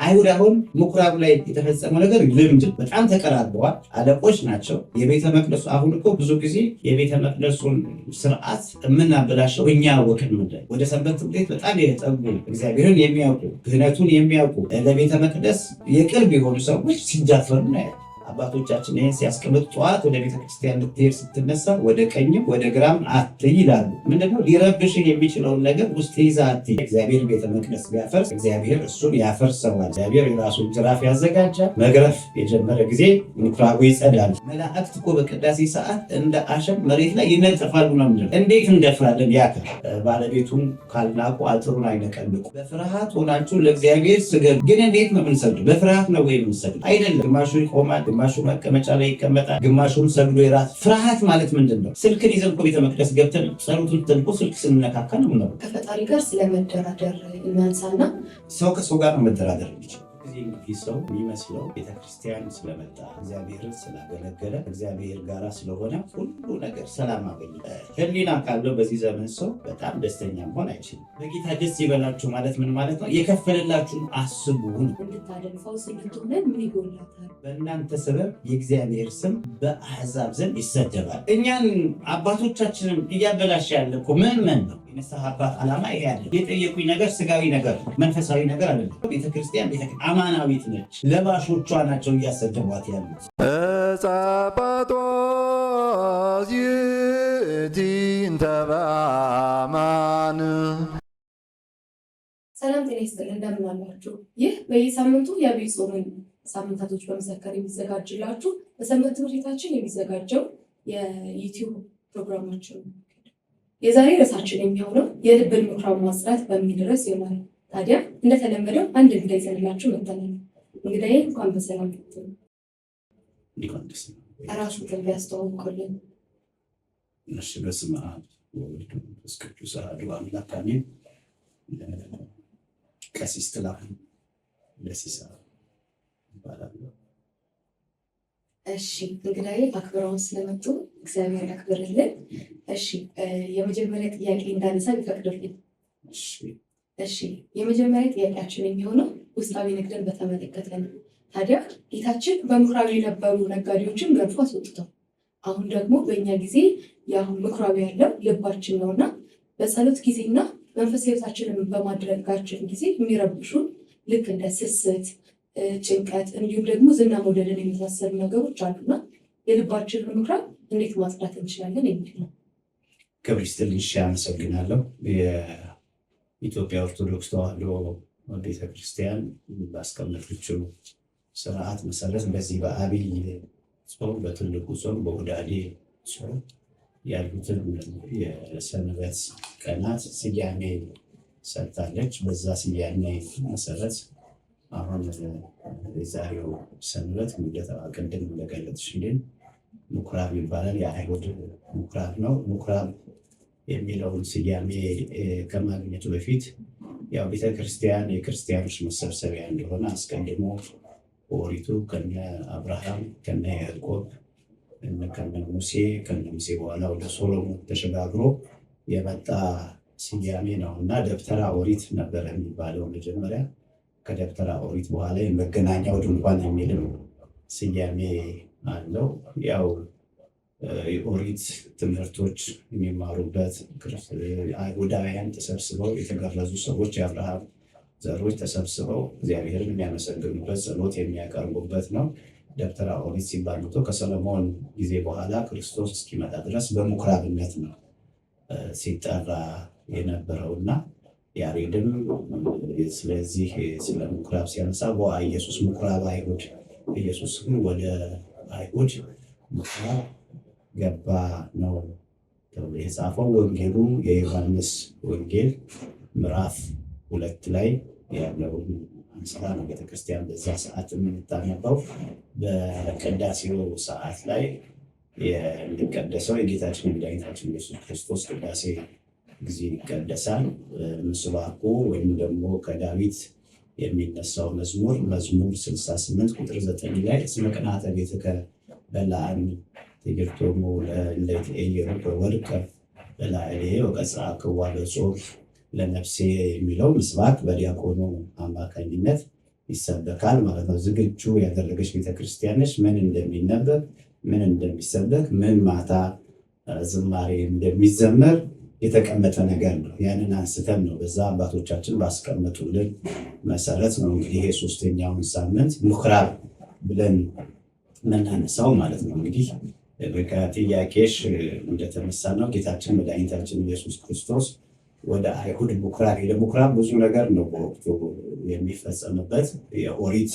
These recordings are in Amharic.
አይሁድ አሁን ምኩራብ ላይ የተፈጸመው ነገር ልምድ በጣም ተቀራርበዋል። አለቆች ናቸው። የቤተ መቅደሱ አሁን እኮ ብዙ ጊዜ የቤተ መቅደሱን ስርዓት የምናበላሸው እኛ አወቅን። ወደ ሰንበት ትምህርት ቤት በጣም የጠጉ እግዚአብሔርን የሚያውቁ ክህነቱን የሚያውቁ ለቤተ መቅደስ የቅርብ የሆኑ ሰዎች ሲጃፈሩ እናያለን። አባቶቻችን ይህን ሲያስቀምጡ ጠዋት ወደ ቤተክርስቲያን ልትሄድ ስትነሳ ወደ ቀኝም ወደ ግራም አትይ ይላሉ። ምንድነው? ሊረብሽህ የሚችለውን ነገር ውስጥ ይዛ አትይ። እግዚአብሔር ቤተ መቅደስ ቢያፈርስ እግዚአብሔር እሱን ያፈርሰዋል። እግዚአብሔር የራሱን ጅራፍ ያዘጋጃል። መግረፍ የጀመረ ጊዜ ምኩራቡ ይጸዳል። መላእክት እኮ በቅዳሴ ሰዓት እንደ አሸም መሬት ላይ ይነጠፋሉ ነው ምንድነው? እንዴት እንደፍራለን? ያከር ባለቤቱን ካልናቁ አጥሩን አይነቀንቁ። በፍርሃት ሆናችሁ ለእግዚአብሔር ስገዱ። ግን እንዴት ነው የምንሰግዱ? በፍርሃት ነው ወይ የምንሰግዱ? አይደለም። ግማሹ ይቆማል፣ ግማሹ መቀመጫ ላይ ይቀመጣል፣ ግማሹን ሰግዶ የራት ፍርሃት ማለት ምንድን ነው? ስልክን ይዘን እኮ ቤተ መቅደስ ገብተን ጸሎቱን ተንቆ ስልክ ስንነካካ ነው። ከፈጣሪ ጋር ስለመደራደር እናንሳና ሰው ከሰው ጋር ነው መደራደር የሚችል። እንግዲህ ሰው የሚመስለው ቤተክርስቲያን ስለመጣ እግዚአብሔርን ስላገለገለ እግዚአብሔር ጋር ስለሆነ ሁሉ ነገር ሰላም አገኘ። ሕሊና ካለው በዚህ ዘመን ሰው በጣም ደስተኛ መሆን አይችልም። በጌታ ደስ ይበላችሁ ማለት ምን ማለት ነው? የከፈለላችሁን አስቡ። እንድታደንፈው ስልትሆነን ምን ይጎላታል? በእናንተ ሰበብ የእግዚአብሔር ስም በአሕዛብ ዘንድ ይሰደባል። እኛን አባቶቻችንም እያበላሸ ያለ እኮ ምን ነው? የንስሐ አባት ዓላማ ይሄ ያለ የጠየቁኝ ነገር ስጋዊ ነገር መንፈሳዊ ነገር አይደለም። ቤተክርስቲያን አማናዊት ነች። ለባሾቿ ናቸው እያሰደቧት ያሉት። ጸጳጦስ ይእቲን ተበአማን። ሰላም ጤና ይስጥልን፣ እንደምን አላችሁ? ይህ በየሳምንቱ የዐቢይ ጾምን ሳምንታቶች በመዘከር የሚዘጋጅላችሁ በሰንበት ትምህርት ቤታችን የሚዘጋጀው የዩቲዩብ ፕሮግራማችን ነው። የዛሬ ርዕሳችን የሚሆነው የልብን ምኩራብ ማጽዳት በሚል ርዕስ ይሆናል። ታዲያ እንደተለመደው አንድ እንግዳ ይዘንላችሁ መጥተናል። እንግዳዬ እንኳን በሰላም መጡ። ራስዎትን ቢያስተዋውቁልን። እሺ። በስመ አብ ወወልድ ወመንፈስ ቅዱስ አሐዱ አምላክ አሜን። ቀሲስ ጥላሁን ደሲሳ እባላለሁ። እሺ እንግዳዬ አክብረውን ስለመጡ እግዚአብሔር ያክብርልን። እሺ የመጀመሪያ ጥያቄ እንዳነሳ ቢፈቅዱልኝ? እሺ የመጀመሪያ ጥያቄያችን የሚሆነው ውስጣዊ ንግድን በተመለከተ ነው። ታዲያ ጌታችን በምኩራብ የነበሩ ነጋዴዎችን ገርፎ አስወጥቷል። አሁን ደግሞ በእኛ ጊዜ የአሁን ምኩራብ ያለው ልባችን ነውና በጸሎት ጊዜና መንፈሳዊ ሕይወታችንን በማድረጋችን ጊዜ የሚረብሹን ልክ እንደ ስስት፣ ጭንቀት እንዲሁም ደግሞ ዝና መውደድን የመሳሰሉ ነገሮች አሉና የልባችንን ምኩራብ እንዴት ማጽዳት እንችላለን የሚል ነው። ክብር ይስጥልኝ። አመሰግናለሁ። የኢትዮጵያ ኦርቶዶክስ ተዋሕዶ ቤተክርስቲያን ባስቀመጠችው ስርዓት መሰረት በዚህ በዐቢይ ጾም፣ በትልቁ ጾም፣ በሁዳዴ ጾም ያሉትን የሰንበት ቀናት ስያሜ ሰጥታለች። በዛ ስያሜ መሰረት አሁን የዛሬው ሰንበት ቅድም እንደገለጽሽልን ምኩራብ ይባላል። የአይሁድ ምኩራብ ነው። ምኩራብ የሚለውን ስያሜ ከማግኘቱ በፊት ያው ቤተክርስቲያን የክርስቲያኖች መሰብሰቢያ እንደሆነ አስቀድሞ ኦሪቱ ከነ አብርሃም ከነ ያዕቆብ ከነ ሙሴ በኋላ ወደ ሶሎሞን ተሸጋግሮ የመጣ ስያሜ ነው እና ደብተራ ኦሪት ነበረ የሚባለው መጀመሪያ። ከደብተራ ኦሪት በኋላ የመገናኛው ድንኳን የሚልም ስያሜ አለው። ያው የኦሪት ትምህርቶች የሚማሩበት አይሁዳውያን ተሰብስበው የተገረዙ ሰዎች የአብርሃም ዘሮች ተሰብስበው እግዚአብሔርን የሚያመሰግኑበት ጸሎት የሚያቀርቡበት ነው። ደብተራ ኦሪት ሲባል ከሰለሞን ጊዜ በኋላ ክርስቶስ እስኪመጣ ድረስ በምኩራብነት ነው ሲጠራ የነበረውና ያሬድም ስለዚህ ስለ ምኩራብ ሲያነሳ ቦአ ኢየሱስ ምኩራብ አይሁድ፣ ኢየሱስ ግን ወደ አይሁድ ምኩራብ ገባ ነው ተብሎ የጻፈው። ወንጌሉ የዮሐንስ ወንጌል ምዕራፍ 2 ላይ ያለውን አንስታ ነው ቤተክርስቲያን በዛ ሰዓት የምታነበው። በቅዳሴው ሰዓት ላይ የሚቀደሰው የጌታችን የመድኃኒታችን ኢየሱስ ክርስቶስ ቅዳሴ ጊዜ ይቀደሳል። ምስባኩ ወይም ደግሞ ከዳዊት የሚነሳው መዝሙር 68 ቁጥር 9 ላይ እስመ ቅንዓተ ቤትከ በለዓኒ ትዕግርቶሙ ለእለይትዔየሩ በወርቀ በላዕሌየ ወቀጽዐክዋ በጾር ለነፍሴ የሚለው ምስባክ በዲያቆኑ አማካኝነት ይሰበካል ማለት ነው። ዝግጁ ያደረገች ቤተክርስቲያን ነች። ምን እንደሚነበብ፣ ምን እንደሚሰበክ፣ ምን ማታ ዝማሬ እንደሚዘመር የተቀመጠ ነገር ነው። ያንን አንስተን ነው በዛ አባቶቻችን ባስቀመጡልን መሰረት ነው እንግዲህ ይሄ ሶስተኛውን ሳምንት ምኩራብ ብለን የምናነሳው ማለት ነው። እንግዲህ ከጥያቄሽ እንደተነሳ ነው ጌታችን መድኃኒታችን ኢየሱስ ክርስቶስ ወደ አይሁድ ምኩራብ ሄደ። ምኩራብ ብዙ ነገር ነው በወቅቱ የሚፈጸምበት። የኦሪት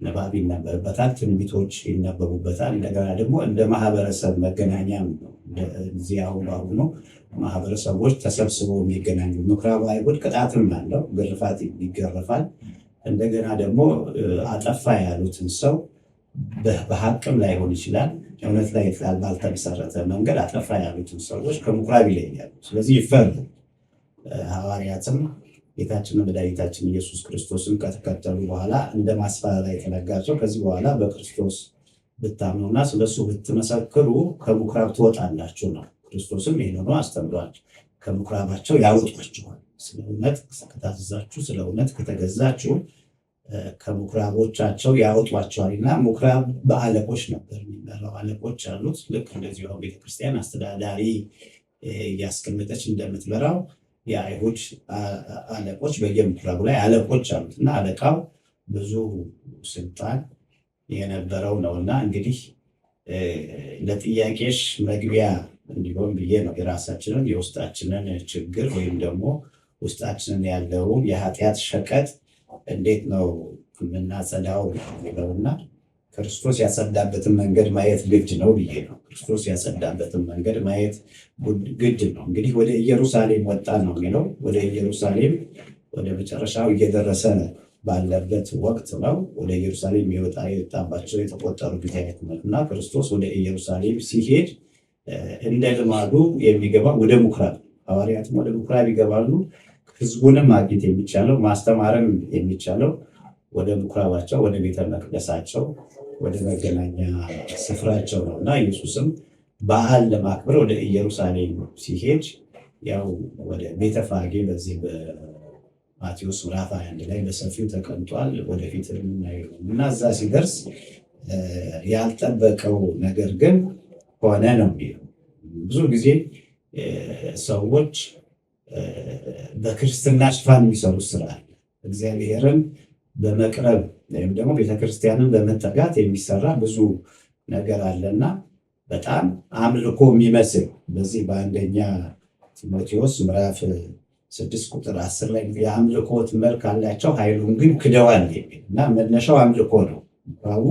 ንባብ ይነበብበታል፣ ትንቢቶች ይነበቡበታል። እንደገና ደግሞ እንደ ማህበረሰብ መገናኛም ነው። እዚህ አሁኑ ማህበረሰቦች ተሰብስበው የሚገናኙ ምኩራብ አይሁድ ቅጣትም አለው፣ ግርፋት ይገረፋል። እንደገና ደግሞ አጠፋ ያሉትን ሰው በሀቅም ላይሆን ይችላል፣ እውነት ላይ ባልተመሰረተ መንገድ አጠፋ ያሉትን ሰዎች ከምኩራብ ይለያሉ። ስለዚህ ይፈርዱ። ሐዋርያትም ጌታችን መድኃኒታችን ኢየሱስ ክርስቶስን ከተከተሉ በኋላ እንደ ማስፈራሪያ የተነገራቸው ከዚህ በኋላ በክርስቶስ ብታምኑና ስለሱ ብትመሰክሩ ከምኩራብ ትወጣላችሁ ነው። ክርስቶስም ይህንኑ አስተምሯል። ከምኩራባቸው ያወጧችኋል። ስለ እውነት ከታዘዛችሁ፣ ስለ እውነት ከተገዛችሁ ከምኩራቦቻቸው ያወጧቸዋል። እና ምኩራብ በአለቆች ነበር የሚመራው። አለቆች አሉት። ልክ እንደዚሁ ቤተክርስቲያን አስተዳዳሪ እያስቀመጠች እንደምትመራው የአይሁድ አለቆች በየምኩራቡ ላይ አለቆች አሉት እና አለቃው ብዙ ስልጣን የነበረው ነው። እና እንግዲህ ለጥያቄሽ መግቢያ እንዲሆን ብዬ ነው የራሳችንን የውስጣችንን ችግር ወይም ደግሞ ውስጣችንን ያለውን የኃጢአት ሸቀጥ እንዴት ነው የምናጸዳው የሚለውና ክርስቶስ ያጸዳበትን መንገድ ማየት ግድ ነው ብዬ ነው። ክርስቶስ ያጸዳበትን መንገድ ማየት ግድ ነው። እንግዲህ ወደ ኢየሩሳሌም ወጣ ነው የሚለው። ወደ ኢየሩሳሌም ወደ መጨረሻው እየደረሰ ባለበት ወቅት ነው። ወደ ኢየሩሳሌም የወጣባቸው የተቆጠሩ ጊዜያት እና ክርስቶስ ወደ ኢየሩሳሌም ሲሄድ እንደ ልማዱ የሚገባው ወደ ምኩራብ፣ ሐዋርያትም ወደ ምኩራብ ይገባሉ። ህዝቡንም ማግኘት የሚቻለው ማስተማርም የሚቻለው ወደ ምኩራባቸው፣ ወደ ቤተ መቅደሳቸው፣ ወደ መገናኛ ስፍራቸው ነው እና ኢየሱስም በዓል ለማክበር ወደ ኢየሩሳሌም ሲሄድ ያው ወደ ቤተፋጌ በዚህ በማቴዎስ ምዕራፍ 21 ላይ በሰፊው ተቀምጧል። ወደፊት እና እዛ ሲደርስ ያልጠበቀው ነገር ግን ሆነ ነው የሚለው። ብዙ ጊዜ ሰዎች በክርስትና ሽፋን የሚሰሩት ስራ አለ። እግዚአብሔርን በመቅረብ ወይም ደግሞ ቤተክርስቲያንን በመጠጋት የሚሰራ ብዙ ነገር አለና በጣም አምልኮ የሚመስል በዚህ በአንደኛ ጢሞቴዎስ ምዕራፍ 6 ቁጥር 10 ላይ የአምልኮት መልክ አላቸው ኃይሉን ግን ክደዋል የሚል እና መነሻው አምልኮ ነው። ምኩራቡ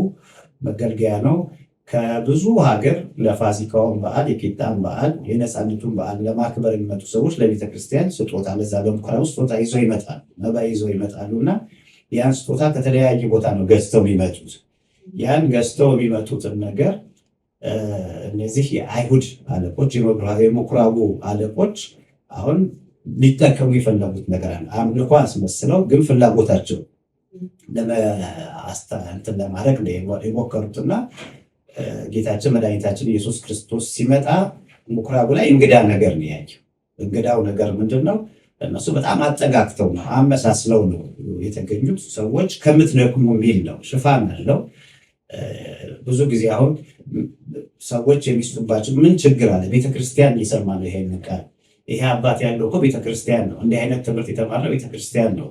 መገልገያ ነው። ከብዙ ሀገር ለፋሲካውን በዓል፣ የቂጣን በዓል፣ የነፃነቱን በዓል ለማክበር የሚመጡ ሰዎች ለቤተክርስቲያን ስጦታ ለዛ ለምኩራቡ ስጦታ ይዘው ይመጣሉ፣ መባ ይዘው ይመጣሉ እና ያን ስጦታ ከተለያየ ቦታ ነው ገዝተው የሚመጡት። ያን ገዝተው የሚመጡትን ነገር እነዚህ የአይሁድ አለቆች፣ የምኩራቡ አለቆች አሁን ሊጠቀሙ የፈለጉት ነገር አለ። አምልኮ አስመስለው ግን ፍላጎታቸው እንትን ለማድረግ የሞከሩትና ጌታችን መድኃኒታችን ኢየሱስ ክርስቶስ ሲመጣ ምኩራቡ ላይ እንግዳ ነገር ነው ያየው። እንግዳው ነገር ምንድን ነው? እነሱ በጣም አጠጋግተው ነው አመሳስለው ነው የተገኙት። ሰዎች ከምትደክሙ የሚል ነው፣ ሽፋን አለው። ብዙ ጊዜ አሁን ሰዎች የሚስቱባቸው ምን ችግር አለ? ቤተክርስቲያን ይሰማሉ ይሄን ቃል። ይሄ አባት ያለው እኮ ቤተክርስቲያን ነው፣ እንዲህ አይነት ትምህርት የተማረው ቤተክርስቲያን ነው፣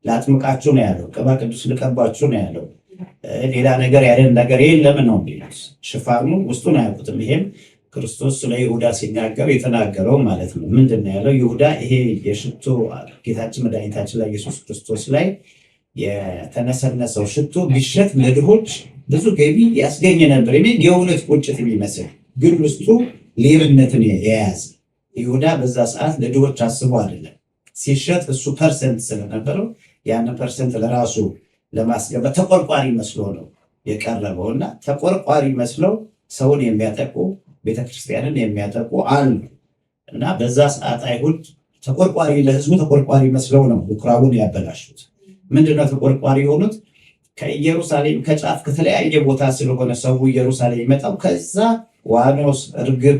ላጥምቃችሁ ነው ያለው፣ ቅባ ቅዱስ ልቀባችሁ ነው ያለው፣ ሌላ ነገር ያለን ነገር የለም ነው የሚሉት። ሽፋኑ ውስጡን አያውቁትም። ይሄም ክርስቶስ ስለ ይሁዳ ሲናገር የተናገረው ማለት ነው። ምንድን ነው ያለው? ይሁዳ ይሄ የሽቶ ጌታችን መድኃኒታችን ላይ ኢየሱስ ክርስቶስ ላይ የተነሰነሰው ሽቶ ቢሸጥ ለድሆች ብዙ ገቢ ያስገኘ ነበር የሚል የእውነት ቁጭት የሚመስል ግን ውስጡ ሌብነትን የያዘ ይሁዳ በዛ ሰዓት ለድሆች አስቦ አይደለም ሲሸጥ፣ እሱ ፐርሰንት ስለነበረው ያን ፐርሰንት ለራሱ ለማስገባት ተቆርቋሪ መስሎ ነው የቀረበው እና ተቆርቋሪ መስለው ሰውን የሚያጠቁ ቤተክርስቲያንን የሚያጠቁ አሉ እና በዛ ሰዓት አይሁድ ተቆርቋሪ ለህዝቡ ተቆርቋሪ መስለው ነው ምኩራቡን ያበላሹት። ምንድነው ተቆርቋሪ የሆኑት? ከኢየሩሳሌም ከጫፍ ከተለያየ ቦታ ስለሆነ ሰው ኢየሩሳሌም ይመጣው ከዛ ዋኖስ እርግብ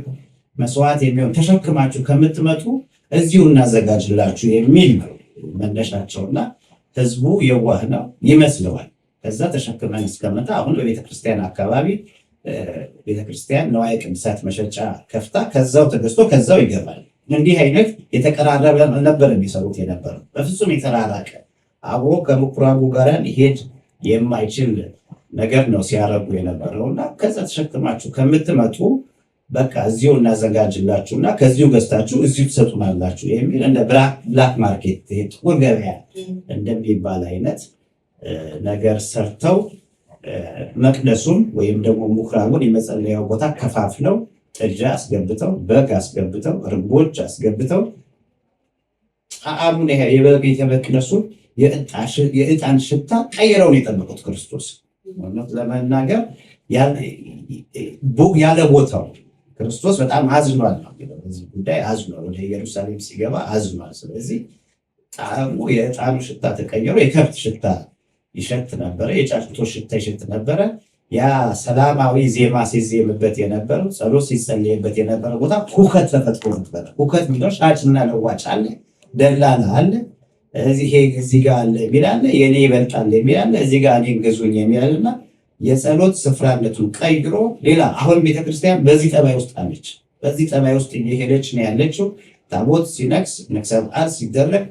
መስዋዕት የሚሆን ተሸክማችሁ ከምትመጡ እዚሁ እናዘጋጅላችሁ የሚል ነው መነሻቸውና ህዝቡ የዋህ ነው ይመስለዋል። ከዛ ተሸክመን እስከመጣ አሁን በቤተክርስቲያን አካባቢ ቤተክርስቲያን ንዋየ ቅድሳት መሸጫ ከፍታ ከዛው ተገዝቶ ከዛው ይገባል። እንዲህ አይነት የተቀራረበ ነበር የሚሰሩት የነበረው። በፍጹም የተራራቀ አብሮ ከምኩራቡ ጋር ሊሄድ የማይችል ነገር ነው ሲያረጉ የነበረው እና ከዛ ተሸክማችሁ ከምትመጡ በቃ እዚሁ እናዘጋጅላችሁ እና ከዚሁ ገዝታችሁ እዚሁ ትሰጡናላችሁ የሚል እንደ ብላክ ማርኬት ጥቁር ገበያ እንደሚባል አይነት ነገር ሰርተው መቅደሱን ወይም ደግሞ ምኩራቡን የመጸለያው ቦታ ከፋፍለው ጥጃ አስገብተው በግ አስገብተው ርቦች አስገብተው ጣዕሙን የቤተ መቅደሱን የዕጣን ሽታ ቀይረውን የጠበቁት ክርስቶስ ለመናገር ያለ ቦታው ክርስቶስ በጣም አዝኗል ነው በዚህ ጉዳይ አዝኗል። ወደ ኢየሩሳሌም ሲገባ አዝኗል። ስለዚህ ጣዕሙ የዕጣኑ ሽታ ተቀይሮ የከብት ሽታ ይሸት ነበረ፣ የጫጩቶች ሽታ ይሸት ነበረ። ያ ሰላማዊ ዜማ ሲዜምበት የነበረው ጸሎት ሲጸልይበት የነበረ ቦታ ሁከት ተፈጥሮ ነበረ። ሁከት የሚለው ሻጭና ለዋጭ አለ፣ ደላላ አለ፣ እዚህ ጋር አለ የሚል አለ፣ የኔ ይበልጣል የሚል አለ፣ እዚህ ጋር እኔን ግዙኝ የሚል አለና የጸሎት ስፍራነቱን ቀይሮ ሌላ አሁን ቤተክርስቲያን በዚህ ጠባይ ውስጥ አለች። በዚህ ጠባይ ውስጥ እየሄደች ነው ያለችው። ታቦት ሲነግስ ንግሰ በዓል ሲደረግ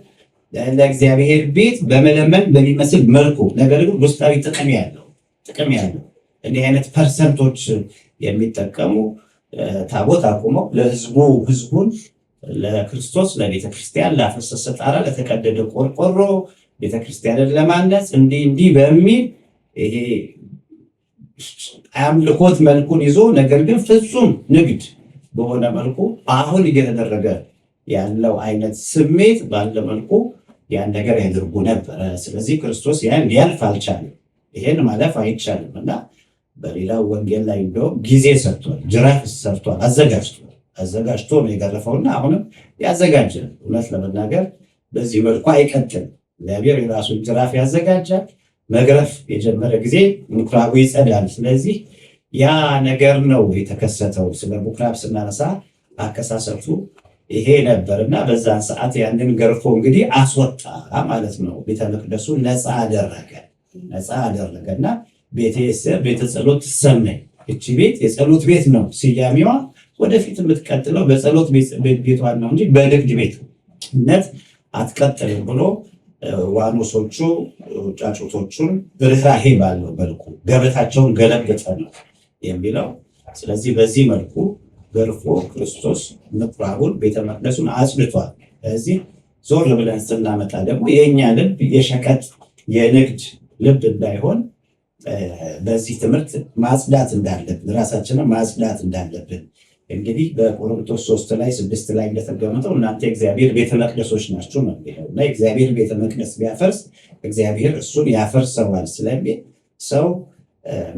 ለእግዚአብሔር ቤት በመለመን በሚመስል መልኩ ነገር ግን ውስጣዊ ጥቅም ያለው እንዲህ አይነት ፐርሰንቶች የሚጠቀሙ ታቦት አቁመው ህዝቡን ለክርስቶስ ለቤተክርስቲያን ላፈሰሰ ጣራ ለተቀደደ ቆርቆሮ ቤተክርስቲያንን ለማነጽ እንዲህ በሚል ይሄ አምልኮት መልኩን ይዞ ነገር ግን ፍጹም ንግድ በሆነ መልኩ አሁን እየተደረገ ያለው አይነት ስሜት ባለ መልኩ ያን ነገር ያደርጉ ነበረ። ስለዚህ ክርስቶስ ያን ሊያልፍ አልቻለም። ይሄን ማለፍ አይቻልም እና በሌላው ወንጌል ላይ እንደውም ጊዜ ሰጥቷል፣ ጅራፍ ሰርቷል፣ አዘጋጅቶ ነው የገረፈውና አሁንም ያዘጋጃል። እውነት ለመናገር በዚህ መልኩ አይቀጥልም። እግዚአብሔር የራሱን ጅራፍ ያዘጋጃል። መግረፍ የጀመረ ጊዜ ምኩራቡ ይጸዳል። ስለዚህ ያ ነገር ነው የተከሰተው። ስለ ምኩራብ ስናነሳ አከሳሰቱ ይሄ ነበር እና በዛን ሰዓት ያንን ገርፎ እንግዲህ አስወጣ ማለት ነው። ቤተ መቅደሱ ነፃ አደረገ እና ቤተ ጸሎት ትሰመኝ። እቺ ቤት የጸሎት ቤት ነው ስያሜዋ። ወደፊት የምትቀጥለው በጸሎት ቤቷን ነው እንጂ በንግድ ቤትነት አትቀጥልም ብሎ ዋኖሶቹ ጫጩቶቹን ርኅራኄ ባለው መልኩ ገበታቸውን ገለበጠ ነው የሚለው። ስለዚህ በዚህ መልኩ ገርፎ ክርስቶስ ምኩራቡን ቤተ መቅደሱን አጽድቷል። ስለዚህ ዞር ብለን ስናመጣ ደግሞ የእኛ ልብ የሸቀጥ የንግድ ልብ እንዳይሆን በዚህ ትምህርት ማጽዳት እንዳለብን ራሳችንን ማጽዳት እንዳለብን እንግዲህ በቆሮንቶስ 3:6 ላይ እንደተገመጠው እናንተ የእግዚአብሔር ቤተ መቅደሶች ናችሁ ነው የሚለው እና የእግዚአብሔር ቤተ መቅደስ ቢያፈርስ እግዚአብሔር እሱን ያፈርሰዋል ስለሚል ሰው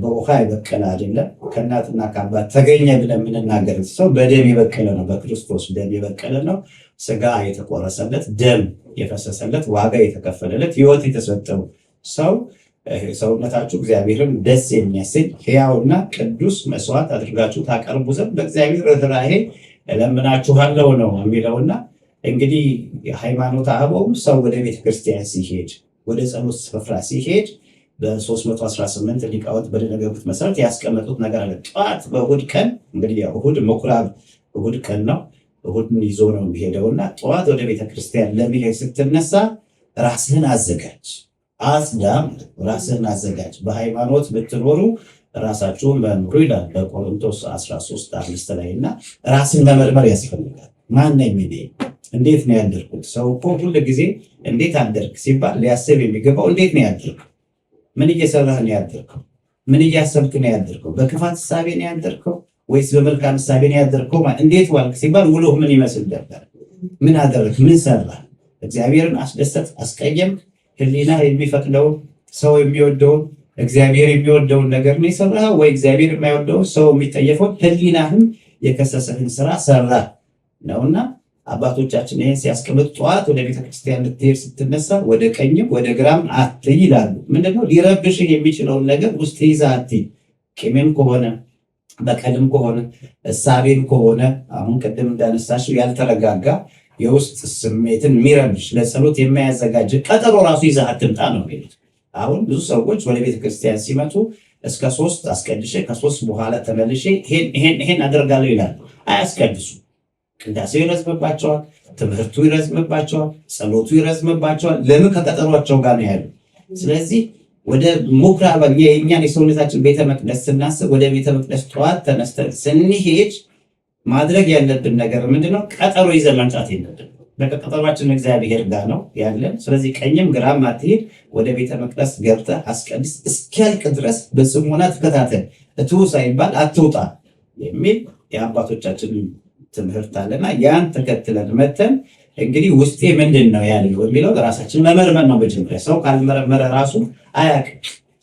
በውሃ የበቀለ አይደለም፣ ከእናትና ከአባት ተገኘ ብለን የምንናገር ሰው በደም የበቀለ ነው። በክርስቶስ ደም የበቀለ ነው። ስጋ የተቆረሰለት፣ ደም የፈሰሰለት፣ ዋጋ የተከፈለለት፣ ሕይወት የተሰጠው ሰው ሰውነታችሁ እግዚአብሔርን ደስ የሚያሰኝ ሕያውና ቅዱስ መስዋዕት አድርጋችሁ ታቀርቡ ዘንድ በእግዚአብሔር ርኅራኄ እለምናችኋለሁ ነው የሚለውና እንግዲህ የሃይማኖት አበው ሰው ወደ ቤተክርስቲያን ሲሄድ ወደ ጸሎት ስፍራ ሲሄድ በ318 ሊቃውንት በደነገጉት መሰረት ያስቀመጡት ነገር አለ። ጠዋት በእሑድ ቀን እንግዲህ እሑድ ምኩራብ እሑድ ቀን ነው። እሑድን ይዞ ነው የሚሄደውና ጠዋት ወደ ቤተክርስቲያን ለመሄድ ስትነሳ ራስህን አዘጋጅ፣ አጽዳም፣ ራስህን አዘጋጅ። በሃይማኖት ብትኖሩ ራሳችሁን መርምሩ ይላል በቆሮንቶስ 13:5 ላይ እና ራስን መመርመር ያስፈልጋል። ማነኝ እኔ? እንዴት ነው ያደርኩት? ሰው እኮ ሁሉ ጊዜ እንዴት አደርክ ሲባል ሊያስብ የሚገባው እንዴት ነው ያደርኩት? ምን እየሰራህ ነው ያደርከው? ምን እያሰብክ ነው ያደርከው? በክፋት እሳቤ ነው ያደርከው ወይስ በመልካም እሳቤ ነው ያደርከው? እንዴት ዋልክ ሲባል ውሎህ ምን ይመስል ነበር? ምን አደረክ? ምን ሰራህ? እግዚአብሔርን አስደሰት? አስቀየምክ? ሕሊና የሚፈቅደውን ሰው የሚወደውን እግዚአብሔር የሚወደውን ነገር ነው የሰራህ ወይ እግዚአብሔር የማይወደውን ሰው የሚጠየፈውን ሕሊናህም የከሰሰህን ስራ ሰራ ነውና አባቶቻችን ይህን ሲያስቀምጡ ጠዋት ወደ ቤተክርስቲያን ልትሄድ ስትነሳ ወደ ቀኝም ወደ ግራም አትይ ይላሉ። ምንድነው? ሊረብሽህ የሚችለውን ነገር ውስጥ ይዛ አትይ። ቂምም ከሆነ በቀልም ከሆነ እሳቤም ከሆነ አሁን ቅድም እንዳነሳሽው ያልተረጋጋ የውስጥ ስሜትን የሚረብሽ ለጸሎት የማያዘጋጅ ቀጠሮ ራሱ ይዘህ አትምጣ ነው የሚሉት። አሁን ብዙ ሰዎች ወደ ቤተክርስቲያን ሲመጡ እስከ 3 አስቀድሼ ከ3 በኋላ ተመልሼ ይሄን አደርጋለሁ ይላሉ። አያስቀድሱ። ቅዳሴው ይረዝምባቸዋል፣ ትምህርቱ ይረዝምባቸዋል፣ ጸሎቱ ይረዝምባቸዋል። ለምን? ከቀጠሯቸው ጋር ነው ያሉ። ስለዚህ ወደ ምኩራብ የእኛን የሰውነታችን ቤተ መቅደስ ስናስብ ወደ ቤተ መቅደስ ጠዋት ተነስተን ስንሄድ ማድረግ ያለብን ነገር ምንድነው? ቀጠሮ ይዘን መምጣት የለብን። በቀጠሯችን እግዚአብሔር ጋር ነው ያለን። ስለዚህ ቀኝም ግራም አትሄድ፣ ወደ ቤተ መቅደስ ገብተህ አስቀድስ፣ እስኪያልቅ ድረስ በጽሞና ተከታተል፣ እትው ሳይባል አትውጣ የሚል የአባቶቻችን ትምህርት አለና ያን ተከትለን መተን እንግዲህ ውስጤ ምንድን ነው ያለው የሚለው ራሳችን መመርመር ነው። መጀመሪያ ሰው ካልመረመረ ራሱ አያውቅም።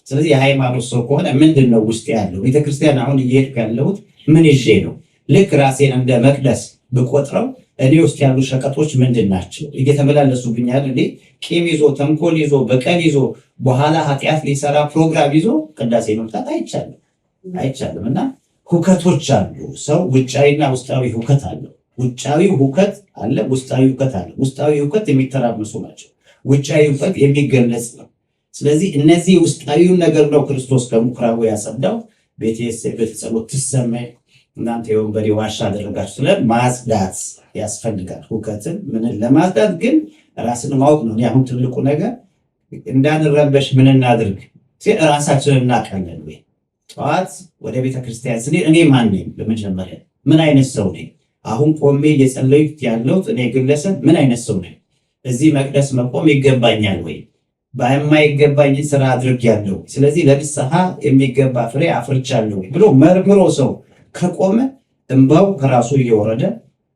ስለዚህ የሃይማኖት ሰው ከሆነ ምንድን ነው ውስጤ ያለው? ቤተክርስቲያን አሁን እየሄድኩ ያለሁት ምን ይዤ ነው? ልክ ራሴን እንደ መቅደስ ብቆጥረው እኔ ውስጥ ያሉ ሸቀጦች ምንድን ናቸው? እየተመላለሱብኛል እንዴ? ቂም ይዞ ተንኮል ይዞ በቀል ይዞ በኋላ ኃጢአት ሊሰራ ፕሮግራም ይዞ ቅዳሴ መምጣት አይቻልም። እና ሁከቶች አሉ። ሰው ውጫዊና ውስጣዊ ሁከት አለው። ውጫዊ ሁከት አለ፣ ውስጣዊ ሁከት አለ። ውስጣዊ ሁከት የሚተራመሱ ናቸው። ውጫዊ ሁከት የሚገለጽ ነው። ስለዚህ እነዚህ ውስጣዊውን ነገር ነው ክርስቶስ ከምኩራቡ ያጸዳው። ቤቴስ በጸሎት ትሰማይ እናንተ የወንበዴ ዋሻ አደረጋችሁ ስለ ማጽዳት ያስፈልጋል። ሁከትን ምንን ለማጽዳት ግን ራስን ማወቅ ነው። አሁን ትልቁ ነገር እንዳንረበሽ ምን እናድርግ? ራሳችንን እናውቃለን ወይ? ጠዋት ወደ ቤተክርስቲያን ስንሄድ እኔ ማን ነኝ? በመጀመሪያ ምን አይነት ሰው ነኝ? አሁን ቆሜ እየጸለይኩ ያለሁት እኔ ግለሰብ ምን አይነት ሰው ነኝ? እዚህ መቅደስ መቆም ይገባኛል ወይ? በማይገባኝ ስራ አድርጌያለሁ፣ ስለዚህ ለንስሐ የሚገባ ፍሬ አፍርቻለሁ ብሎ መርምሮ ሰው ከቆመ እንባው ከራሱ እየወረደ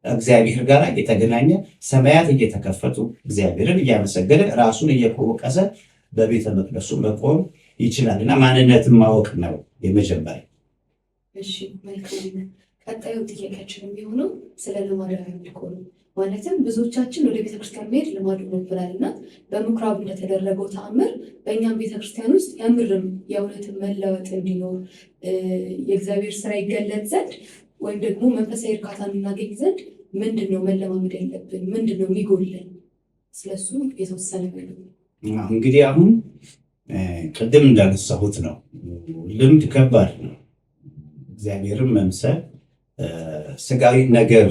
እግዚአብሔር ጋር እየተገናኘ ሰማያት እየተከፈቱ እግዚአብሔርን እያመሰገነ ራሱን እየወቀሰ በቤተ መቅደሱ መቆም ይችላልና ማንነትን ማወቅ ነው የመጀመሪያ። እሺ መልካም። ቀጣዩ ጥያቄያችን የሚሆነው ስለ ልማዳዊ አምልኮ ነው። ማለትም ብዙዎቻችን ወደ ቤተክርስቲያን መሄድ ልማዱ ሆኖብናል እና በምኩራብ እንደተደረገው ተአምር በእኛም ቤተክርስቲያን ውስጥ የምርም የእውነትን መለወጥ እንዲኖር የእግዚአብሔር ስራ ይገለጥ ዘንድ ወይም ደግሞ መንፈሳዊ እርካታን እናገኝ ዘንድ ምንድን ነው መለማመድ ያለብን? ምንድን ነው የሚጎለን? ስለሱ የተወሰነ እንግዲህ አሁን ቅድም እንዳነሳሁት ነው። ልምድ ከባድ ነው። እግዚአብሔርን መምሰል ስጋዊ ነገር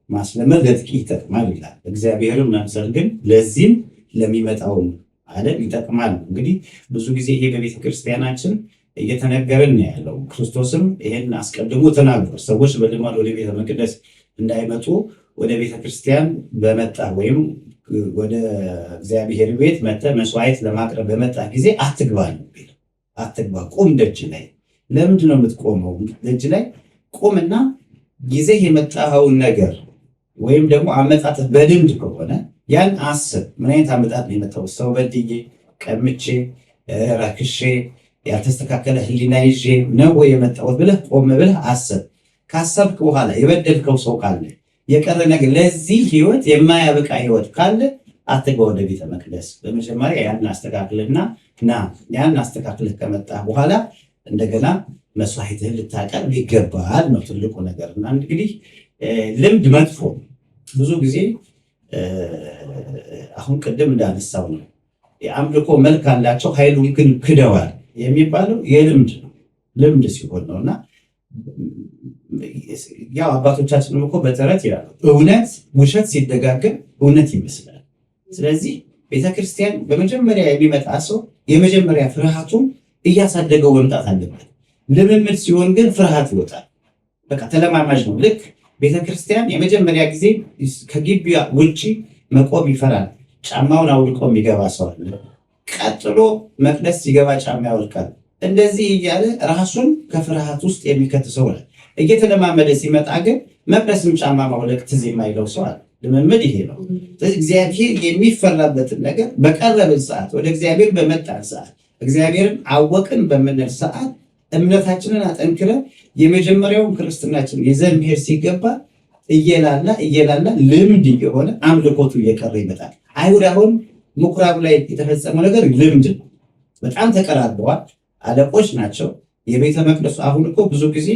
ማስለመድ ለጥቂት ይጠቅማል ይላል። እግዚአብሔርን መምሰል ግን ለዚህም ለሚመጣውም ዓለም ይጠቅማል። እንግዲህ ብዙ ጊዜ ይሄ በቤተ ክርስቲያናችን እየተነገረን ነው ያለው። ክርስቶስም ይሄን አስቀድሞ ተናግሯል። ሰዎች በልማድ ወደ ቤተ መቅደስ እንዳይመጡ ወደ ቤተ ክርስቲያን በመጣ ወይም ወደ እግዚአብሔር ቤት መጥተ መስዋዕት ለማቅረብ በመጣ ጊዜ አትግባ ነው። አትግባ፣ ቁም ደጅ ላይ። ለምንድን ነው የምትቆመው? ደጅ ላይ ቁምና ጊዜህ የመጣኸውን ነገር ወይም ደግሞ አመጣጥ በልምድ ከሆነ ያን አስብ። ምን አይነት አመጣጥ ነው የመጣው? ሰው በድዬ ቀምቼ ረክሼ ያልተስተካከለ ሕሊና ይዤ ነው ወይ የመጣሁት ብለህ ቆም ብለህ አስብ። ካሰብክ በኋላ የበደልከው ሰው ካለ የቀረ ነገር ለዚህ ህይወት የማያበቃ ህይወት ካለ አትግባ ወደ ቤተ መቅደስ። በመጀመሪያ ያን አስተካክልና ያን አስተካክልህ ከመጣ በኋላ እንደገና መስዋዕትህን ልታቀርብ ይገባል ነው ትልቁ ነገር። እና እንግዲህ ልምድ መጥፎ ብዙ ጊዜ አሁን ቅድም እንዳነሳው ነው የአምልኮ መልክ አላቸው ኃይሉን ግን ክደዋል የሚባለው የልምድ ነው። ልምድ ሲሆን ነው። እና ያው አባቶቻችንም እኮ በተረት ይላሉ እውነት ውሸት ሲደጋገም እውነት ይመስላል። ስለዚህ ቤተክርስቲያን በመጀመሪያ የሚመጣ ሰው የመጀመሪያ ፍርሃቱን እያሳደገው መምጣት አለበት። ልምምድ ሲሆን ግን ፍርሃት ይወጣል። በቃ ተለማማጅ ነው። ልክ ቤተክርስቲያን የመጀመሪያ ጊዜ ከግቢ ውጭ መቆም ይፈራል። ጫማውን አውልቆ የሚገባ ሰው አለ። ቀጥሎ መቅደስ ሲገባ ጫማ ያወልቃል። እንደዚህ እያለ ራሱን ከፍርሃት ውስጥ የሚከት ሰው አለ። እየተለማመደ ሲመጣ ግን መቅደስም ጫማ ማውለቅ ትዝ የማይለው ሰው አለ። ልምምድ ይሄ ነው። ስለዚህ እግዚአብሔር የሚፈራበትን ነገር በቀረብን ሰዓት፣ ወደ እግዚአብሔር በመጣን ሰዓት፣ እግዚአብሔርን አወቅን በምንል ሰዓት እምነታችንን አጠንክረን የመጀመሪያውን ክርስትናችን ይዘን መሄድ ሲገባ እየላላ ልምድ እየሆነ አምልኮቱ እየቀረ ይመጣል። አይሁድ አሁን ምኩራብ ላይ የተፈጸመው ነገር ልምድ ነው። በጣም ተቀራርበዋል። አለቆች ናቸው። የቤተ መቅደሱ አሁን እኮ ብዙ ጊዜ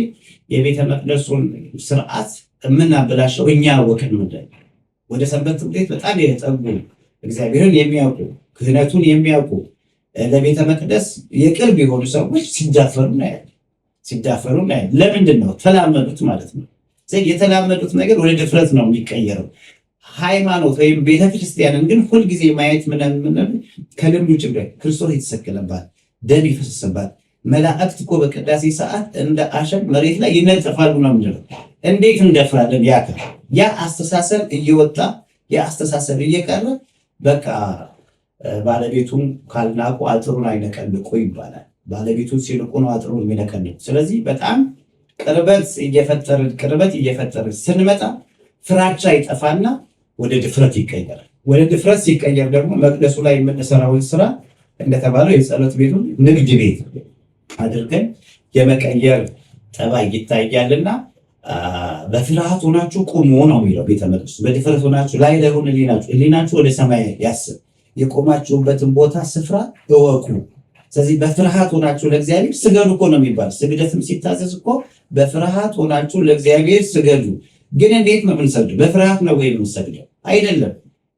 የቤተ መቅደሱን ስርዓት የምናበላሸው እኛ አወቅን ምንድን ወደ ሰንበት ትምህርት ቤት በጣም የጠጉ እግዚአብሔርን የሚያውቁ ክህነቱን የሚያውቁ ለቤተ መቅደስ የቅርብ የሆኑ ሰዎች ሲዳፈሩ እናያለን። ለምንድን ነው? ተላመዱት ማለት ነው። የተላመዱት ነገር ወደ ድፍረት ነው የሚቀየረው። ሃይማኖት ወይም ቤተክርስቲያንን ግን ሁልጊዜ ማየት ምንም ከልምዱ ጭምር ክርስቶስ የተሰቀለባት ደም የፈሰሰባት መላእክት እኮ በቅዳሴ ሰዓት እንደ አሸን መሬት ላይ ይነጠፋሉ ነው የምንለው። እንዴት እንደፍራለን? ያ አስተሳሰብ እየወጣ ያ አስተሳሰብ እየቀረ በቃ ባለቤቱን ካልናቁ አጥሩን አይነቀንቁ ይባላል። ባለቤቱን ሲልቁ ነው አጥሩን የሚነቀንቁ። ስለዚህ በጣም ቅርበት እየፈጠርን ስንመጣ ፍራቻ ይጠፋና ወደ ድፍረት ይቀየራል። ወደ ድፍረት ሲቀየር ደግሞ መቅደሱ ላይ የምንሰራውን ስራ እንደተባለው የጸሎት ቤቱን ንግድ ቤት አድርገን የመቀየር ጠባይ ይታያልና በፍርሃት ሆናችሁ ቁሙ ነው የሚለው ቤተ መቅደሱ። በድፍረት ሆናችሁ ላይ ሆነ ህሊናችሁ ወደ ሰማይ ያስብ፣ የቆማችሁበትን ቦታ ስፍራ እወቁ። ስለዚህ በፍርሃት ሆናችሁ ለእግዚአብሔር ስገዱ እኮ ነው የሚባል። ስግደትም ሲታዘዝ እኮ በፍርሃት ሆናችሁ ለእግዚአብሔር ስገዱ። ግን እንዴት ነው የምንሰግደው? በፍርሃት ነው ወይ የምንሰግደው? አይደለም።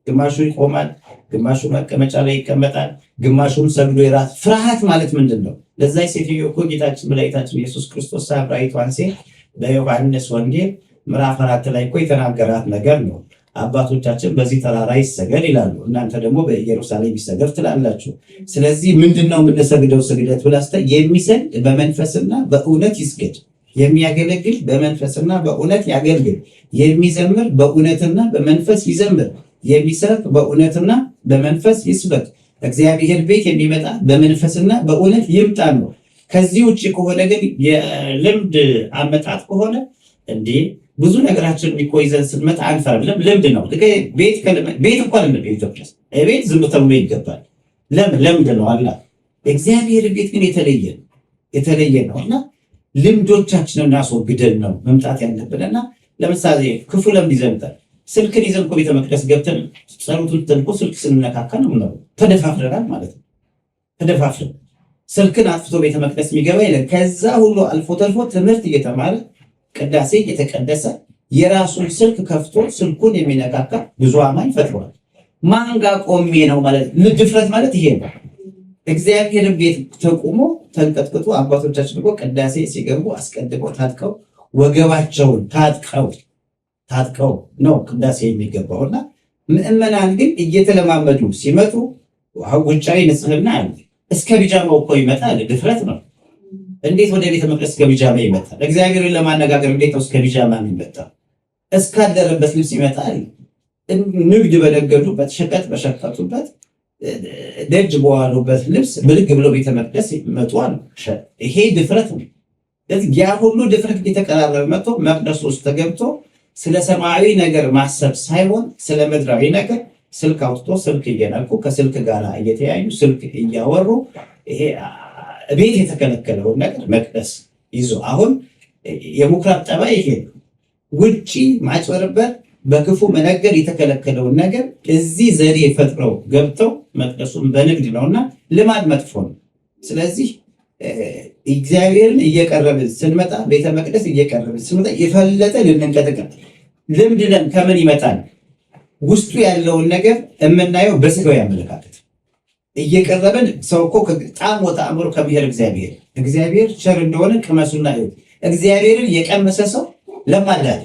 ግማሹ ይቆማል፣ ግማሹ መቀመጫ ላይ ይቀመጣል፣ ግማሹም ሰግዶ የራስ ፍርሃት ማለት ምንድን ነው? ለዛ ሴትዮ እኮ ጌታችን መድኃኒታችን ኢየሱስ ክርስቶስ ሳምራዊቷን ሴት በዮሐንስ ወንጌል ምዕራፍ 4 ላይ እኮ የተናገራት ነገር ነው። አባቶቻችን በዚህ ተራራ ይሰገድ ይላሉ፣ እናንተ ደግሞ በኢየሩሳሌም ይሰገድ ትላላችሁ። ስለዚህ ምንድነው የምንሰግደው ስግደት ብላስተ የሚሰግድ በመንፈስና በእውነት ይስገድ፣ የሚያገለግል በመንፈስና በእውነት ያገልግል፣ የሚዘምር በእውነትና በመንፈስ ይዘምር፣ የሚሰብክ በእውነትና በመንፈስ ይስበክ። እግዚአብሔር ቤት የሚመጣ በመንፈስና በእውነት ይምጣ ነው። ከዚህ ውጭ ከሆነ ግን የልምድ አመጣጥ ከሆነ እንዲህ ብዙ ነገራችን የሚቆይዘን ስንመጣ አንፈርም። ልምድ ነው። ቤት እንኳን ኢትዮጵያ ቤት ዝም ተብሎ ይገባል። ልምድ ነው አላ። እግዚአብሔር ቤት ግን የተለየ ነው እና ልምዶቻችንን እናስወግደን ነው መምጣት ያለብንና ለምሳሌ ክፉ ለምድ ይዘንታል። ስልክን ይዘን እኮ ቤተ መቅደስ ገብተን ጸሎቱን ተንቆ ስልክ ስንነካካ ነው ተደፋፍረናል ማለት ነው። ተደፋፍረን ስልክን አጥፍቶ ቤተ መቅደስ የሚገባ የለም። ከዛ ሁሉ አልፎ ተርፎ ትምህርት እየተማረ ቅዳሴ እየተቀደሰ የራሱን ስልክ ከፍቶ ስልኩን የሚነካካ ብዙ አማኝ ፈጥሯል። ማን ጋር ቆሜ ነው ማለት ድፍረት ማለት ይሄ ነው። እግዚአብሔር ቤት ተቆሞ ተንቀጥቅጦ አባቶቻችን እኮ ቅዳሴ ሲገቡ አስቀድመው ታጥቀው ወገባቸውን ታጥቀው ነው ቅዳሴ የሚገባውና ምእመናን ግን እየተለማመዱ ሲመጡ ውጫዊ ንጽህና አለ። እስከ ቢጃማው እኮ ይመጣል። ድፍረት ነው። እንዴት ወደ ቤተ መቅደስ እስከ ቢጃማ ይመጣል? እግዚአብሔርን ለማነጋገር እንዴት ነው እስከ ቢጃማ የሚመጣው? እስካደረበት ልብስ ይመጣል። ንግድ በነገዱበት፣ ሸቀጥ በሸቀጡበት፣ ደጅ በዋሉበት ልብስ ብድግ ብሎ ቤተ መቅደስ ይመጣል። ይሄ ድፍረት ነው። ስለዚህ ያ ሁሉ ድፍረት እየተቀራረበ መጥቶ መቅደስ ውስጥ ተገብቶ ስለ ሰማያዊ ነገር ማሰብ ሳይሆን ስለ ምድራዊ ነገር ስልክ አውጥቶ ስልክ እየነኩ ከስልክ ጋር እየተያዩ ስልክ እያወሩ ይሄ ቤት የተከለከለውን ነገር መቅደስ ይዞ አሁን የምኩራብ ጠባይ ይሄ ውጪ ማጭበርበር በክፉ መነገር የተከለከለውን ነገር እዚህ ዘዴ ፈጥረው ገብተው መቅደሱን በንግድ ነውና ልማድ መጥፎ ነው። ስለዚህ እግዚአብሔርን እየቀረብን ስንመጣ ቤተ መቅደስ እየቀረብን ስንመጣ የፈለጠ ልንንቀጥቀጥ ልምድ ከምን ይመጣል? ውስጡ ያለውን ነገር የምናየው በስጋዊ አመለካከት እየቀረበን ሰው እኮ ጣም ወጣምሮ ከብሔር እግዚአብሔር ቸር እንደሆነ ቅመሱና ይሁን። እግዚአብሔርን የቀመሰ ሰው ለማዳት